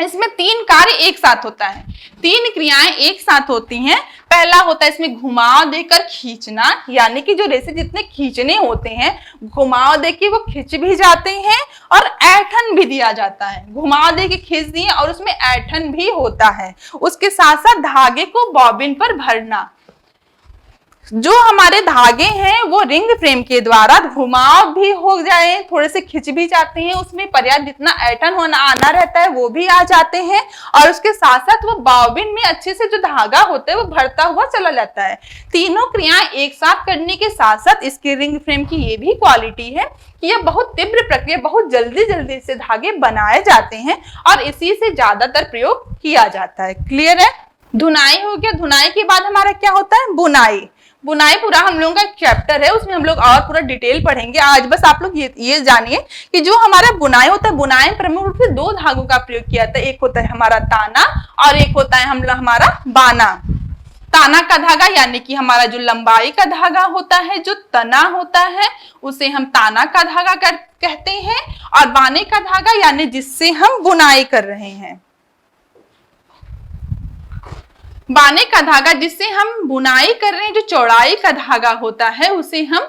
इसमें 3 कार्य एक साथ होता है, 3 क्रियाएं एक साथ होती हैं। पहला होता है इसमें घुमाव देकर खींचना, यानी कि जो रेसे जितने खींचने होते हैं घुमाव देके वो खींच भी जाते हैं और ऐठन भी दिया जाता है। घुमाव देके खींच दिए और उसमें ऐठन भी होता है। उसके साथ साथ धागे को बॉबिन पर भरना। जो हमारे धागे हैं वो रिंग फ्रेम के द्वारा घुमाव भी हो जाए, थोड़े से खिंच भी जाते हैं, उसमें पर्याप्त जितना ऐठन होना आना रहता है वो भी आ जाते हैं, और उसके साथ साथ वो बॉबिन में अच्छे से जो धागा होता है वो भरता हुआ चला जाता है। तीनों क्रियाएं एक साथ करने के साथ साथ इसके रिंग फ्रेम की ये भी क्वालिटी है कि यह बहुत तीव्र प्रक्रिया, बहुत जल्दी जल्दी से धागे बनाए जाते हैं और इसी से ज्यादातर प्रयोग किया जाता है। क्लियर है? धुनाई हो गया। धुनाई के बाद हमारा क्या होता है, बुनाई। बुनाई पूरा हम लोगों का एक चैप्टर है, उसमें हम लोग और पूरा डिटेल पढ़ेंगे। आज बस आप लोग ये जानिए कि जो हमारा बुनाई होता है, बुनाई प्रमुख रूप से 2 धागों का प्रयोग किया जाता है। एक होता है हमारा ताना और एक होता है हमारा बाना। ताना का धागा यानी कि हमारा जो लंबाई का धागा होता है, जो तना होता है, उसे हम ताना का धागा कहते हैं, और बाने का धागा यानी जिससे हम बुनाई कर रहे हैं। बाने का धागा जिससे हम बुनाई कर रहे हैं, जो चौड़ाई का धागा होता है उसे हम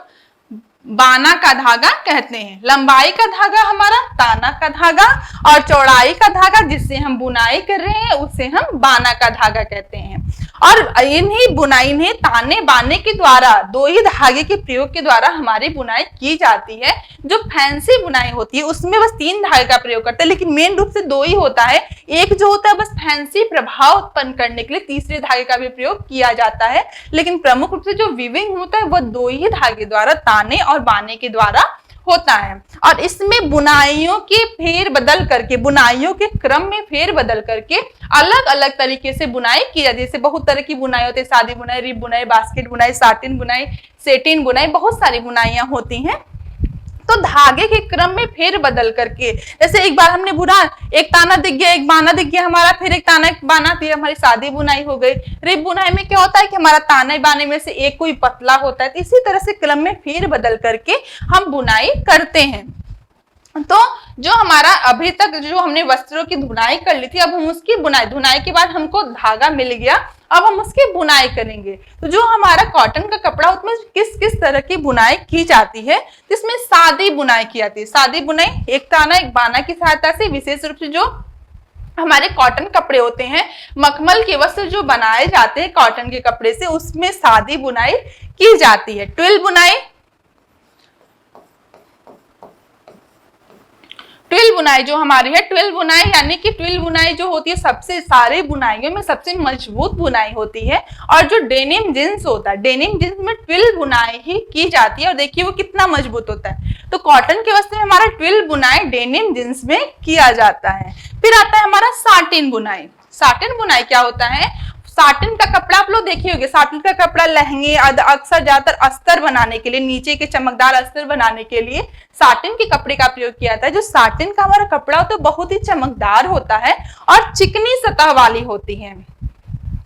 बाना का धागा कहते हैं। लंबाई का धागा हमारा ताना का धागा, और चौड़ाई का धागा जिससे हम बुनाई कर रहे हैं उसे हम बाना का धागा कहते हैं। और इन्हीं ताने बाने के द्वारा 2 ही धागे के प्रयोग के द्वारा हमारी बुनाई की जाती है। जो फैंसी बुनाई होती है उसमें बस 3 धागे का प्रयोग करते हैं, लेकिन मेन रूप से 2 ही होता है। एक जो होता है बस फैंसी प्रभाव उत्पन्न करने के लिए तीसरे धागे का भी प्रयोग किया जाता है, लेकिन प्रमुख रूप से जो वीविंग होता है वह 2 ही धागे द्वारा, ताने और बाने के द्वारा होता है। और इसमें बुनाइयों के फेर बदल करके, बुनाइयों के क्रम में फेर बदल करके अलग अलग तरीके से बुनाई की जाती है। जैसे बहुत तरह की बुनाई होती है, सादी बुनाई, रिब बुनाई, बास्केट बुनाई, साटिन बुनाई, सेटिन बुनाई, बहुत सारी बुनाइयां होती हैं। तो धागे के क्रम में फेर बदल करके, जैसे एक बार हमने बुना, एक ताना दिख गया, एक बाना दिख गया हमारा, फिर एक ताना एक बाना दिया, हमारी सादी बुनाई हो गई। रिब बुनाई में क्या होता है कि हमारा ताने बाने में से एक कोई पतला होता है। इसी तरह से क्रम में फेर बदल करके हम बुनाई करते हैं। तो जो हमारा अभी तक जो हमने वस्त्रों की धुनाई कर ली थी, अब हम उसकी बुनाई, धुनाई के बाद हमको धागा मिल गया, अब हम उसकी बुनाई करेंगे। तो जो हमारा कॉटन का कपड़ा उसमें किस किस तरह की बुनाई की जाती है, जिसमें सादी बुनाई की जाती है। सादी बुनाई एक ताना एक बाना की सहायता से, विशेष रूप से जो हमारे कॉटन कपड़े होते हैं, मखमल के वस्त्र जो बनाए जाते हैं कॉटन के कपड़े से, उसमें सादी बुनाई की जाती है। ट्विल बुनाई, ट्विल बुनाई जो हमारी है, ट्विल बुनाई यानी कि ट्विल बुनाई जो होती है सबसे सारे बुनाइयों में सबसे मजबूत बुनाई होती है। और जो डेनिम जींस होता है, डेनिम जींस में ट्विल बुनाई ही की जाती है, और देखिए वो कितना मजबूत होता है। तो कॉटन के वस्त्र में हमारा ट्विल बुनाई डेनिम जींस में किया जाता है। फिर आता है हमारा साटिन बुनाई। साटिन बुनाई क्या होता है, साटिन का कपड़ा आप लोग देखे होंगे, साटिन का कपड़ा लहंगे अक्सर ज्यादातर अस्तर बनाने के लिए, नीचे के चमकदार अस्तर बनाने के लिए साटिन के कपड़े का प्रयोग किया जाता है। जो साटिन का हमारा कपड़ा होता है बहुत ही चमकदार होता है और चिकनी सतह वाली होती है,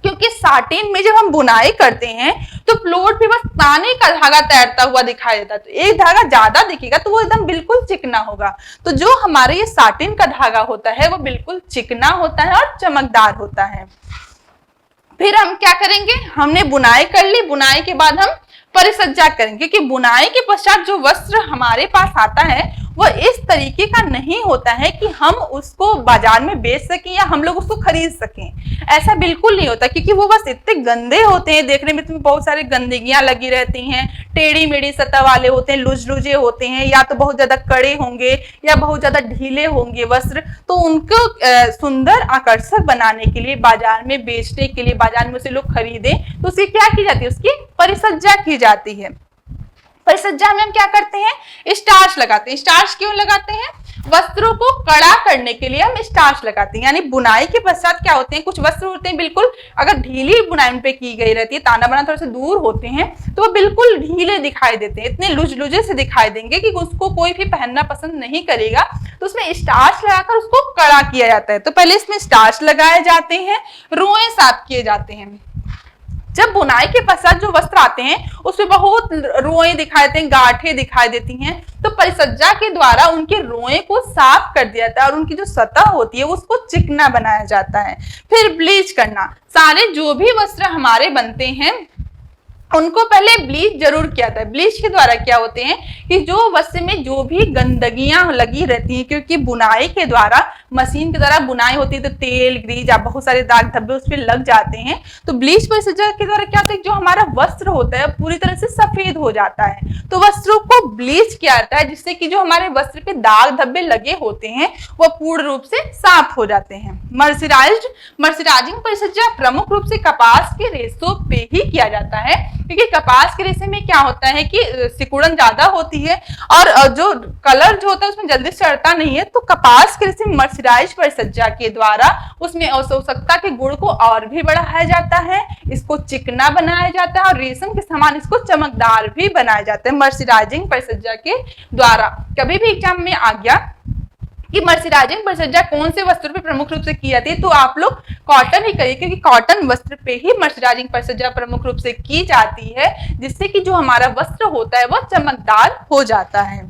क्योंकि साटिन में जब हम बुनाई करते हैं तो फ्लोर पे बस ताने का धागा तैरता हुआ दिखाई देता है। तो एक धागा ज्यादा दिखेगा तो वो एकदम बिल्कुल चिकना होगा। तो जो हमारे ये साटिन का धागा होता है वो बिल्कुल चिकना होता है और चमकदार होता है। फिर हम क्या करेंगे, हमने बुनाई कर ली, बुनाई के बाद हम परिसज्जा करेंगे, क्योंकि बुनाई के पश्चात जो वस्त्र हमारे पास आता है वो इस तरीके का नहीं होता है कि हम उसको बाजार में बेच सकें या हम लोग उसको खरीद सकें। ऐसा बिल्कुल नहीं होता, क्योंकि वो बस इतने गंदे होते हैं, देखने में तुम्हें बहुत सारी गंदगियां लगी रहती हैं, टेढ़ी मेढ़ी सतह वाले होते हैं, लुज लुजे होते हैं, या तो बहुत ज्यादा कड़े होंगे या बहुत ज्यादा ढीले होंगे वस्त्र। तो उनको सुंदर आकर्षक बनाने के लिए, बाजार में बेचने के लिए, बाजार में उसे लोग खरीदें, तो उसकी क्या की जाती है, उसकी परिसज्जा की जाती है। परिसज्जा में हम क्या करते हैं, स्टार्च लगाते हैं। स्टार्च क्यों लगाते हैं, वस्त्रों को कड़ा करने के लिए हम स्टार्च लगाते हैं। यानी बुनाई के पश्चात क्या होते हैं, कुछ वस्त्र होते हैं बिल्कुल, अगर ढीली बुनाई पे की गई रहती है, ताना बाना थोड़ा सा दूर होते हैं, तो वो बिल्कुल ढीले दिखाई देते हैं, इतने लुज लुजे से दिखाई देंगे कि उसको कोई भी पहनना पसंद नहीं करेगा। तो उसमें स्टार्च लगाकर उसको कड़ा किया जाता है। तो पहले इसमें स्टार्च लगाए जाते हैं, रोएं साफ किए जाते हैं। जब बुनाई के पश्चात जो वस्त्र आते हैं उसमें बहुत रोएं दिखाई देते हैं, गांठें दिखाई देती हैं, तो परिसज्जा के द्वारा उनके रोएं को साफ कर दिया जाता है और उनकी जो सतह होती है उसको चिकना बनाया जाता है। फिर ब्लीच करना, सारे जो भी वस्त्र हमारे बनते हैं उनको पहले ब्लीच जरूर किया जाता है। ब्लीच के द्वारा क्या होते हैं कि जो वस्त्र में जो भी गंदगियां लगी रहती हैं, क्योंकि बुनाई के द्वारा, मशीन के द्वारा बुनाई होती है, तो तेल, ग्रीज या बहुत सारे दाग धब्बे उस पर लग जाते हैं। तो ब्लीच परिसज्जा के द्वारा क्या होता है, जो हमारा वस्त्र होता है पूरी तरह से सफेद हो जाता है। तो वस्त्रों को ब्लीच किया जाता है, जिससे कि जो हमारे वस्त्र पे दाग धब्बे लगे होते हैं वो पूर्ण रूप से साफ हो जाते हैं। मर्सराइजिंग परिसज्जा प्रमुख रूप से कपास के रेशों पे ही किया जाता है, क्योंकि कपास के रेशे में क्या होता है कि सिकुड़न ज्यादा होती है और जो कलर जो होता है उसमें जल्दी से चढ़ता नहीं है। तो कपास के रेशे में मर्सराइज परिसज्जा के द्वारा उसमें अवशोषकता के गुण को और भी बढ़ाया जाता है, इसको चिकना बनाया जाता है और रेशम के समान इसको चमकदार भी बनाया जाता है मर्सराइजिंग परिसज्जा के द्वारा। कभी भी एग्जाम में आ गया कि मर्सराइजिंग परिसज्जा कौन से वस्त्र पे प्रमुख रूप से की जाती है, तो आप लोग कॉटन ही करिए, क्योंकि कॉटन वस्त्र पे ही मर्सराइजिंग परिसज्जा प्रमुख रूप से की जाती है, जिससे कि जो हमारा वस्त्र होता है वह चमकदार हो जाता है।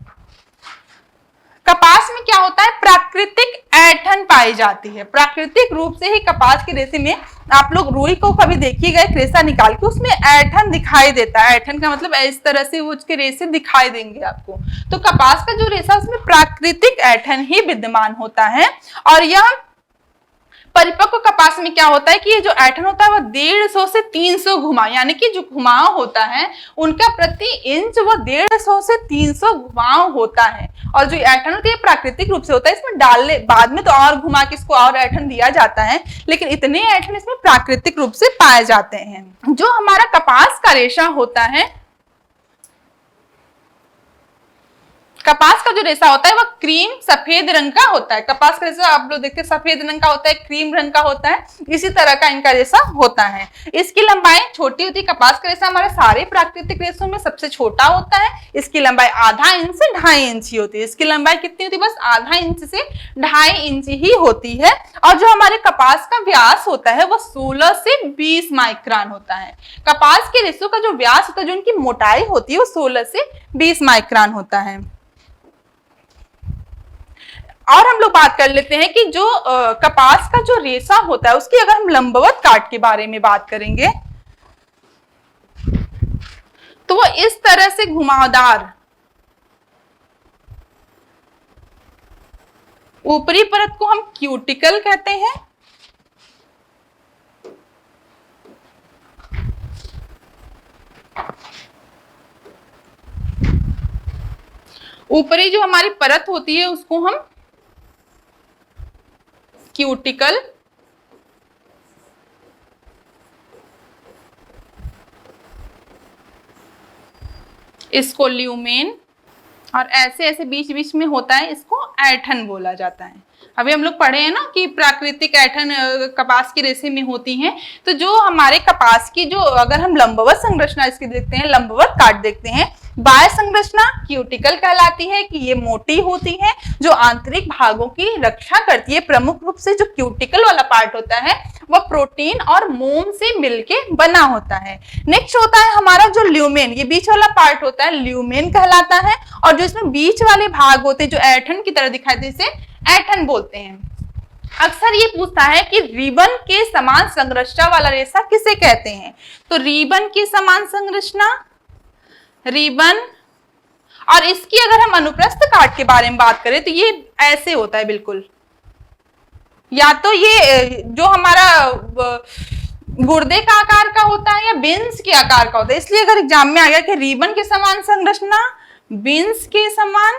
कपास में क्या होता है, प्राकृतिक ऐंठन पाई जाती है। प्राकृतिक रूप से ही कपास के रेशे में, आप लोग रुई को कभी देखिएगा, एक रेशा निकाल के उसमें ऐंठन दिखाई देता है। ऐंठन का मतलब इस तरह से वो उसके रेशे दिखाई देंगे आपको। तो कपास का जो रेशा उसमें प्राकृतिक ऐंठन ही विद्यमान होता है। और यह परिपक्व कपास में क्या होता है कि ये जो ऐंठन होता है वो 150 से 300 घुमाव, यानी कि जो घुमाव होता है उनका प्रति इंच वो 150 से 300 घुमाव होता है। और जो ऐंठन होती है प्राकृतिक रूप से होता है, इसमें डालने बाद में तो और घुमा के इसको और ऐंठन दिया जाता है, लेकिन इतने ऐंठन इसमें प्राकृतिक रूप से पाए जाते हैं। जो हमारा कपास का रेशा होता है, कपास का जो रेशा होता है वह क्रीम सफेद रंग का होता है। कपास का रेशा आप लोग देखते हैं सफेद रंग का होता है, क्रीम रंग का होता है, इसी तरह का इनका रेशा होता है। इसकी लंबाई छोटी होती है। कपास का रेशा हमारे सारे प्राकृतिक रेशों में सबसे छोटा होता है। इसकी लंबाई आधा इंच से 2.5 इंच ही होती है। इसकी लंबाई कितनी होती है, बस आधा इंच से 2.5 इंच ही होती है। और जो हमारे कपास का व्यास होता है वह 16 से 20 माइक्रोन होता है। कपास के रेशों का जो व्यास होता है, जो उनकी मोटाई होती है, वो 16 से 20 माइक्रोन होता है। और हम लोग बात कर लेते हैं कि जो कपास का जो रेशा होता है उसकी अगर हम लंबवत काट के बारे में बात करेंगे तो वो इस तरह से घुमावदार, ऊपरी परत को हम क्यूटिकल कहते हैं, ऊपरी जो हमारी परत होती है उसको हम क्यूटिकल, इसको ल्यूमेन, और ऐसे ऐसे बीच बीच में होता है, इसको ऐंठन बोला जाता है। अभी हम लोग पढ़े हैं ना कि प्राकृतिक ऐंठन कपास के रेशे में होती हैं। तो जो हमारे कपास की जो अगर हम लंबवत संरचना इसकी देखते हैं, लंबवत काट देखते हैं, बाह्य संरचना क्यूटिकल कहलाती है कि ये मोटी होती है, जो आंतरिक भागों की रक्षा करती है। प्रमुख रूप से जो क्यूटिकल वाला पार्ट होता है वह प्रोटीन और मोम से मिलके बना होता है। नेक्स्ट होता है हमारा जो ल्यूमेन, ये बीच वाला पार्ट होता है, ल्यूमेन कहलाता है। और जो इसमें बीच वाले भाग होते हैं जो ऐंठन की तरह दिखाई देते, इसे ऐंठन बोलते हैं। अक्सर ये पूछता है कि रिबन के समान संरचना वाला रेशा किसे कहते हैं, तो रिबन की समान संरचना रिबन। और इसकी अगर हम अनुप्रस्थ काट के बारे में बात करें तो ये ऐसे होता है बिल्कुल, या तो ये जो हमारा गुर्दे का आकार का होता है या बिन्स के आकार का होता है। इसलिए अगर एग्जाम में आ गया कि रिबन के समान संरचना, बिन्स के समान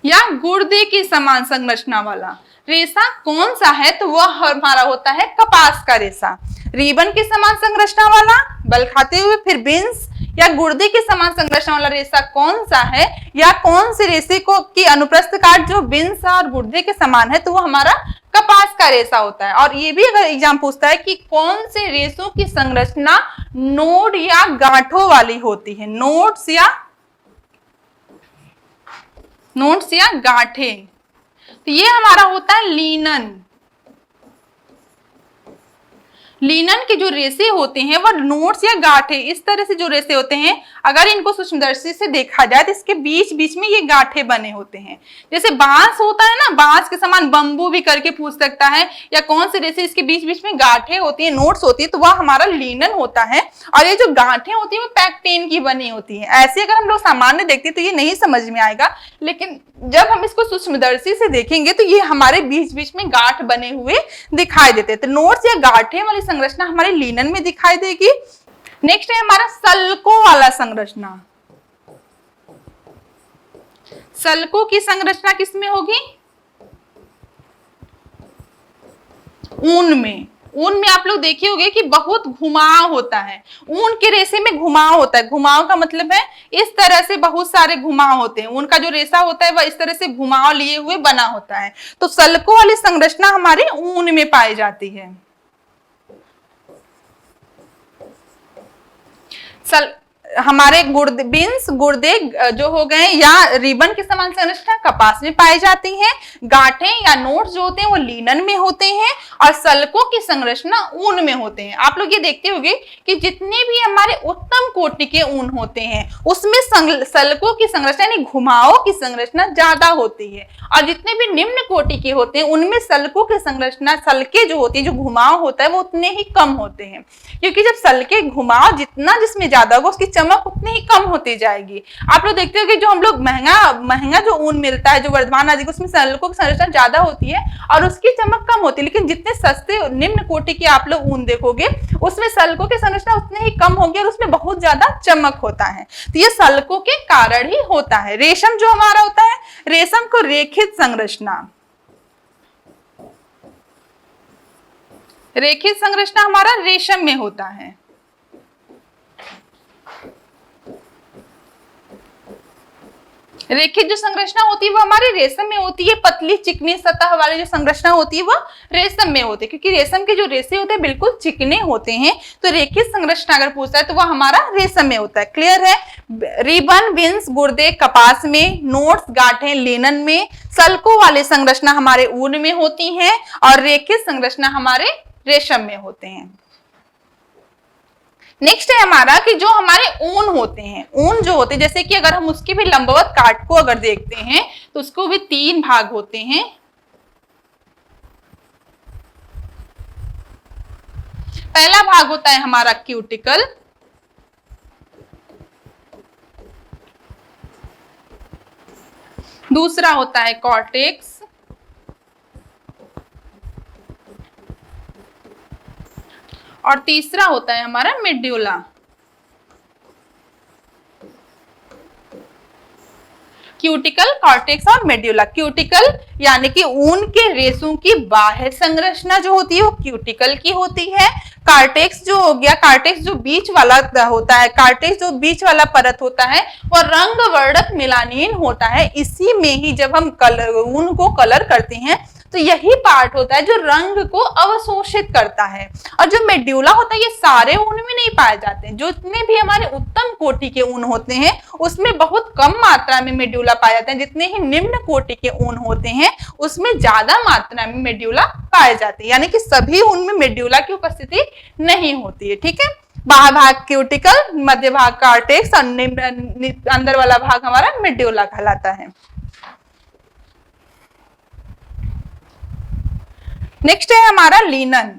या गुर्दे की समान संरचना वाला रेशा कौन सा है, तो वह हमारा होता है कपास का रेशा। रिबन के समान संरचना वाला बल खाते हुए, फिर बिन्स या गुर्दे के समान संरचना वाला रेशा कौन सा है, या कौन से रेशे को की अनुप्रस्थ काट जो बिन्स और गुर्दे के समान है, तो वो हमारा कपास का रेशा होता है। और ये भी अगर एग्जाम पूछता है कि कौन से रेशों की संरचना नोड या गांठों वाली होती है, नोड्स या गांठे, तो ये हमारा होता है लीनन। लीनन के जो रेशे होते हैं वह नोड्स या गांठे, इस तरह से जो रेशे होते हैं, अगर इनको सूक्ष्मदर्शी से देखा जाए तो इसके बीच बीच में ये गांठे बने होते हैं। जैसे बांस होता है ना, बांस के समान बंबू भी करके पूछ सकता है, या कौन से रेशे इसके बीच बीच में गांठे होती है, नोड्स होती है, तो वह हमारा लीनन होता है। और ये जो गांठे होती है वो पैक्टेन की बनी होती है। ऐसे अगर हम लोग सामान्य देखते हैं तो ये नहीं समझ में आएगा, लेकिन जब हम इसको सूक्ष्मदर्शी से देखेंगे तो ये हमारे बीच बीच में गांठ बने हुए दिखाई देते हैं। तो नोड्स या गांठे वाली संरचना हमारे लीनन में दिखाई देगी। नेक्स्ट है हमारा सल्कों वाला संरचना। सल्कों की संरचना किसमें होगी? ऊन में। ऊन में आप लोग देखे होंगे कि बहुत घुमाव होता है, ऊन के रेशे में घुमाव होता है। घुमाव का मतलब है इस तरह से बहुत सारे घुमाव होते हैं, ऊन का जो रेशा होता है वह इस तरह से घुमाव लिए हुए बना होता है। तो सल्कों वाली संरचना हमारे ऊन में पाई जाती है। हमारे गुर्दे, बिन्स, गुर्दे जो हो गए या रिबन के समान संरचना कपास में पाई जाती है। गांठे या नोड्स जो होते हैं वो लीनन में होते हैं, और सल्कों की संरचना ऊन में होते हैं। आप लोग ये देखते होंगे कि जितने भी हमारे उत्तम कोटि के ऊन होते हैं उसमें सल्कों की संरचना यानी घुमावों की संरचना ज्यादा होती है, और जितने भी निम्न कोटि के होते हैं उनमें सल्कों की संरचना, सल्के जो होती है, जो घुमाव होता है वो उतने ही कम होते हैं। क्योंकि जब सल्के घुमाव जितना जिसमें ज्यादा होगा उसकी चमक उतनी ही कम होती जाएगी। आप लोग देखते हो कि जो हम लोग महंगा जो ऊन मिलता है, जो वर्धमान आदि, उसमें सल्कों की संरचना ज्यादा होती है और उसकी चमक कम होती है। लेकिन जितने सस्ते निम्न कोटि के आप लोग ऊन देखोगे उसमें सल्कों की संरचना उतनी ही कम होगी और उसमें बहुत ज्यादा चमक होता है। तो ये सल्कों के कारण ही होता है। रेशम जो हमारा होता है, रेशम को रेखित संरचना, रेखित संरचना हमारा रेशम में होता है। रेखित जो संरचना होती है वो हमारे रेशम में होती है। पतली चिकनी सतह वाली जो संरचना होती है वो रेशम में होती है, क्योंकि रेशम के जो रेशे होते हैं बिल्कुल चिकने होते हैं। तो रेखित संरचना अगर पूछता है तो वह हमारा रेशम में होता है। क्लियर है? रिबन, बिन्स, गुर्दे कपास में, नोड्स गांठें लिनन में, सल्कों वाली संरचना हमारे ऊन में होती है, और रेखित संरचना हमारे रेशम में होते हैं। नेक्स्ट है हमारा कि जो हमारे ऊन होते हैं, ऊन जो होते हैं, जैसे कि अगर हम उसके भी लंबवत काट को अगर देखते हैं तो उसको भी 3 भाग होते हैं। पहला भाग होता है हमारा क्यूटिकल, दूसरा होता है कॉर्टेक्स, और तीसरा होता है हमारा मेड्यूला। क्यूटिकल, कॉर्टेक्स और मेड्यूला। क्यूटिकल यानी कि ऊन के रेशों की बाह्य संरचना जो होती है वो क्यूटिकल की होती है। कार्टेक्स जो हो गया, कार्टेक्स जो बीच वाला होता है, कार्टेक्स जो बीच वाला परत होता है वो रंग वर्णक मेलानिन होता है। इसी में ही जब हम ऊन को कलर करते हैं तो यही पार्ट होता है जो रंग को अवशोषित करता है। और जो मेड्यूला होता है ये सारे ऊन में नहीं पाए जाते हैं। जो जितने भी हमारे उत्तम कोटि के ऊन होते हैं उसमें बहुत कम मात्रा में मेड्यूला पाए जाते हैं। जितने ही निम्न कोटि के ऊन होते हैं उसमें ज्यादा मात्रा में मेड्यूला पाए जाते हैं, यानी कि सभी ऊन में मेड्यूला की उपस्थिति नहीं होती है। ठीक है? बाहर भाग क्यूटिकल, मध्य भाग कार्टेक्स और अंदर वाला भाग हमारा मेड्यूला कहलाता है। नेक्स्ट है हमारा लिनन।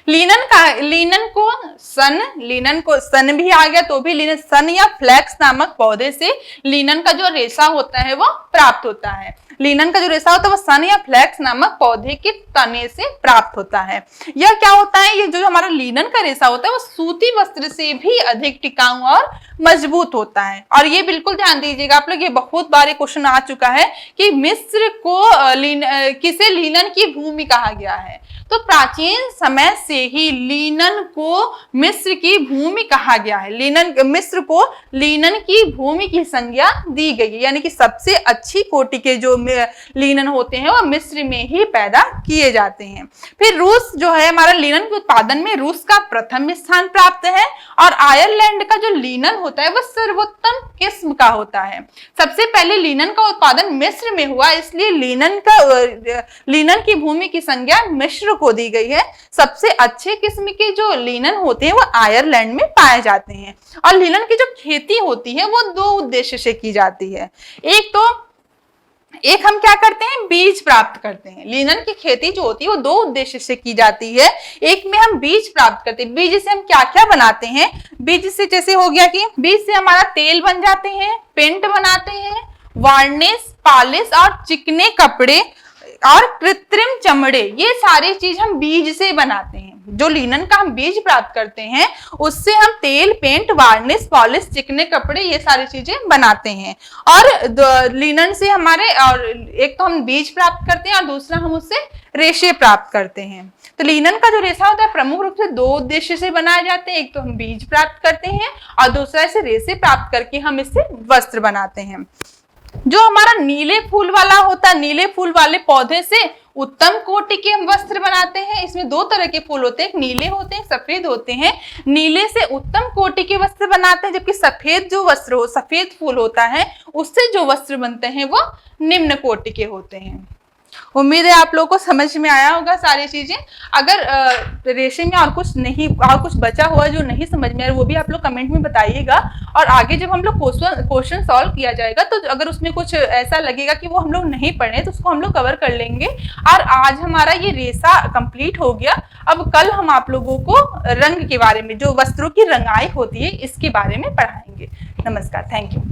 लीनन को सन भी आ गया तो भी लीनन सन या फ्लैक्स नामक पौधे से लीनन का जो रेशा होता है वो प्राप्त होता है। लीनन का जो रेशा होता है वो सन या फ्लैक्स नामक पौधे के तने से प्राप्त होता है। यह क्या होता है, ये जो हमारा लीनन का रेशा होता है वो सूती वस्त्र से भी अधिक टिकाऊ और मजबूत होता है। और ये बिल्कुल ध्यान दीजिएगा आप लोग, ये बहुत बार क्वेश्चन आ चुका है कि मिस्र को किसे लीनन की भूमि कहा गया है। तो प्राचीन समय से ही लीनन को मिस्र की भूमि कहा गया है। मिस्र को लीनन की भूमि की संज्ञा दी गई है, यानी कि सबसे अच्छी कोटि के जो लीनन होते हैं वो मिस्र में ही पैदा किए जाते हैं। फिर रूस जो है हमारा लीनन के उत्पादन में रूस का प्रथम स्थान प्राप्त है और आयरलैंड का जो लीनन होता है वह सर्वोत्तम किस्म का होता है। सबसे पहले लीनन का उत्पादन मिस्र में हुआ, इसलिए लीनन की भूमि की संज्ञा मिस्र को दी गई है। सबसे अच्छे किस्म के जो लीनन होते हैं वो आयरलैंड में पाए जाते हैं। और लीनन की जो खेती होती है वो दो उद्देश्य से की जाती है। एक हम क्या करते हैं, बीज प्राप्त करते हैं। लीनन की खेती जो होती है वो दो उद्देश्य से की जाती है। एक में हम बीज प्राप्त करते हैं। बीज से हम क्या क्या बनाते हैं, बीज से जैसे हो गया कि बीज से हमारा तेल बन जाते हैं, पेंट बनाते हैं, वार्निश, पॉलिश और चिकने कपड़े और कृत्रिम चमड़े, ये सारी चीज हम बीज से बनाते हैं। जो लीनन का हम बीज प्राप्त करते हैं उससे हम तेल, पेंट, वार्निश, पॉलिश, चिकने कपड़े ये सारी चीजें बनाते हैं। और लीनन से हमारे और एक तो हम बीज प्राप्त करते हैं और दूसरा हम उससे रेशे प्राप्त करते हैं। तो लीनन का जो रेशा होता है प्रमुख रूप से दो उद्देश्य से बनाए जाते हैं। एक तो हम बीज प्राप्त करते हैं और दूसरा इसे रेशे प्राप्त करके हम इससे वस्त्र बनाते हैं। जो हमारा नीले फूल वाला होता है, नीले फूल वाले पौधे से उत्तम कोटि के हम वस्त्र बनाते हैं। इसमें दो तरह के फूल होते हैं, एक नीले होते हैं, सफेद होते हैं। नीले से उत्तम कोटि के वस्त्र बनाते हैं, जबकि सफेद जो वस्त्र हो, सफेद फूल होता है उससे जो वस्त्र बनते हैं वो निम्न कोटि के होते हैं। उम्मीद है आप लोगों को समझ में आया होगा सारी चीजें। अगर रेशे में और कुछ बचा हुआ जो नहीं समझ में आया वो भी आप लोग कमेंट में बताइएगा। और आगे जब हम लोग क्वेश्चन सॉल्व किया जाएगा तो अगर उसमें कुछ ऐसा लगेगा कि वो हम लोग नहीं पढ़े तो उसको हम लोग कवर कर लेंगे। और आज हमारा ये रेशा कंप्लीट हो गया। अब कल हम आप लोगों को रंग के बारे में, जो वस्त्रों की रंगाई होती है, इसके बारे में पढ़ाएंगे। नमस्कार, थैंक यू।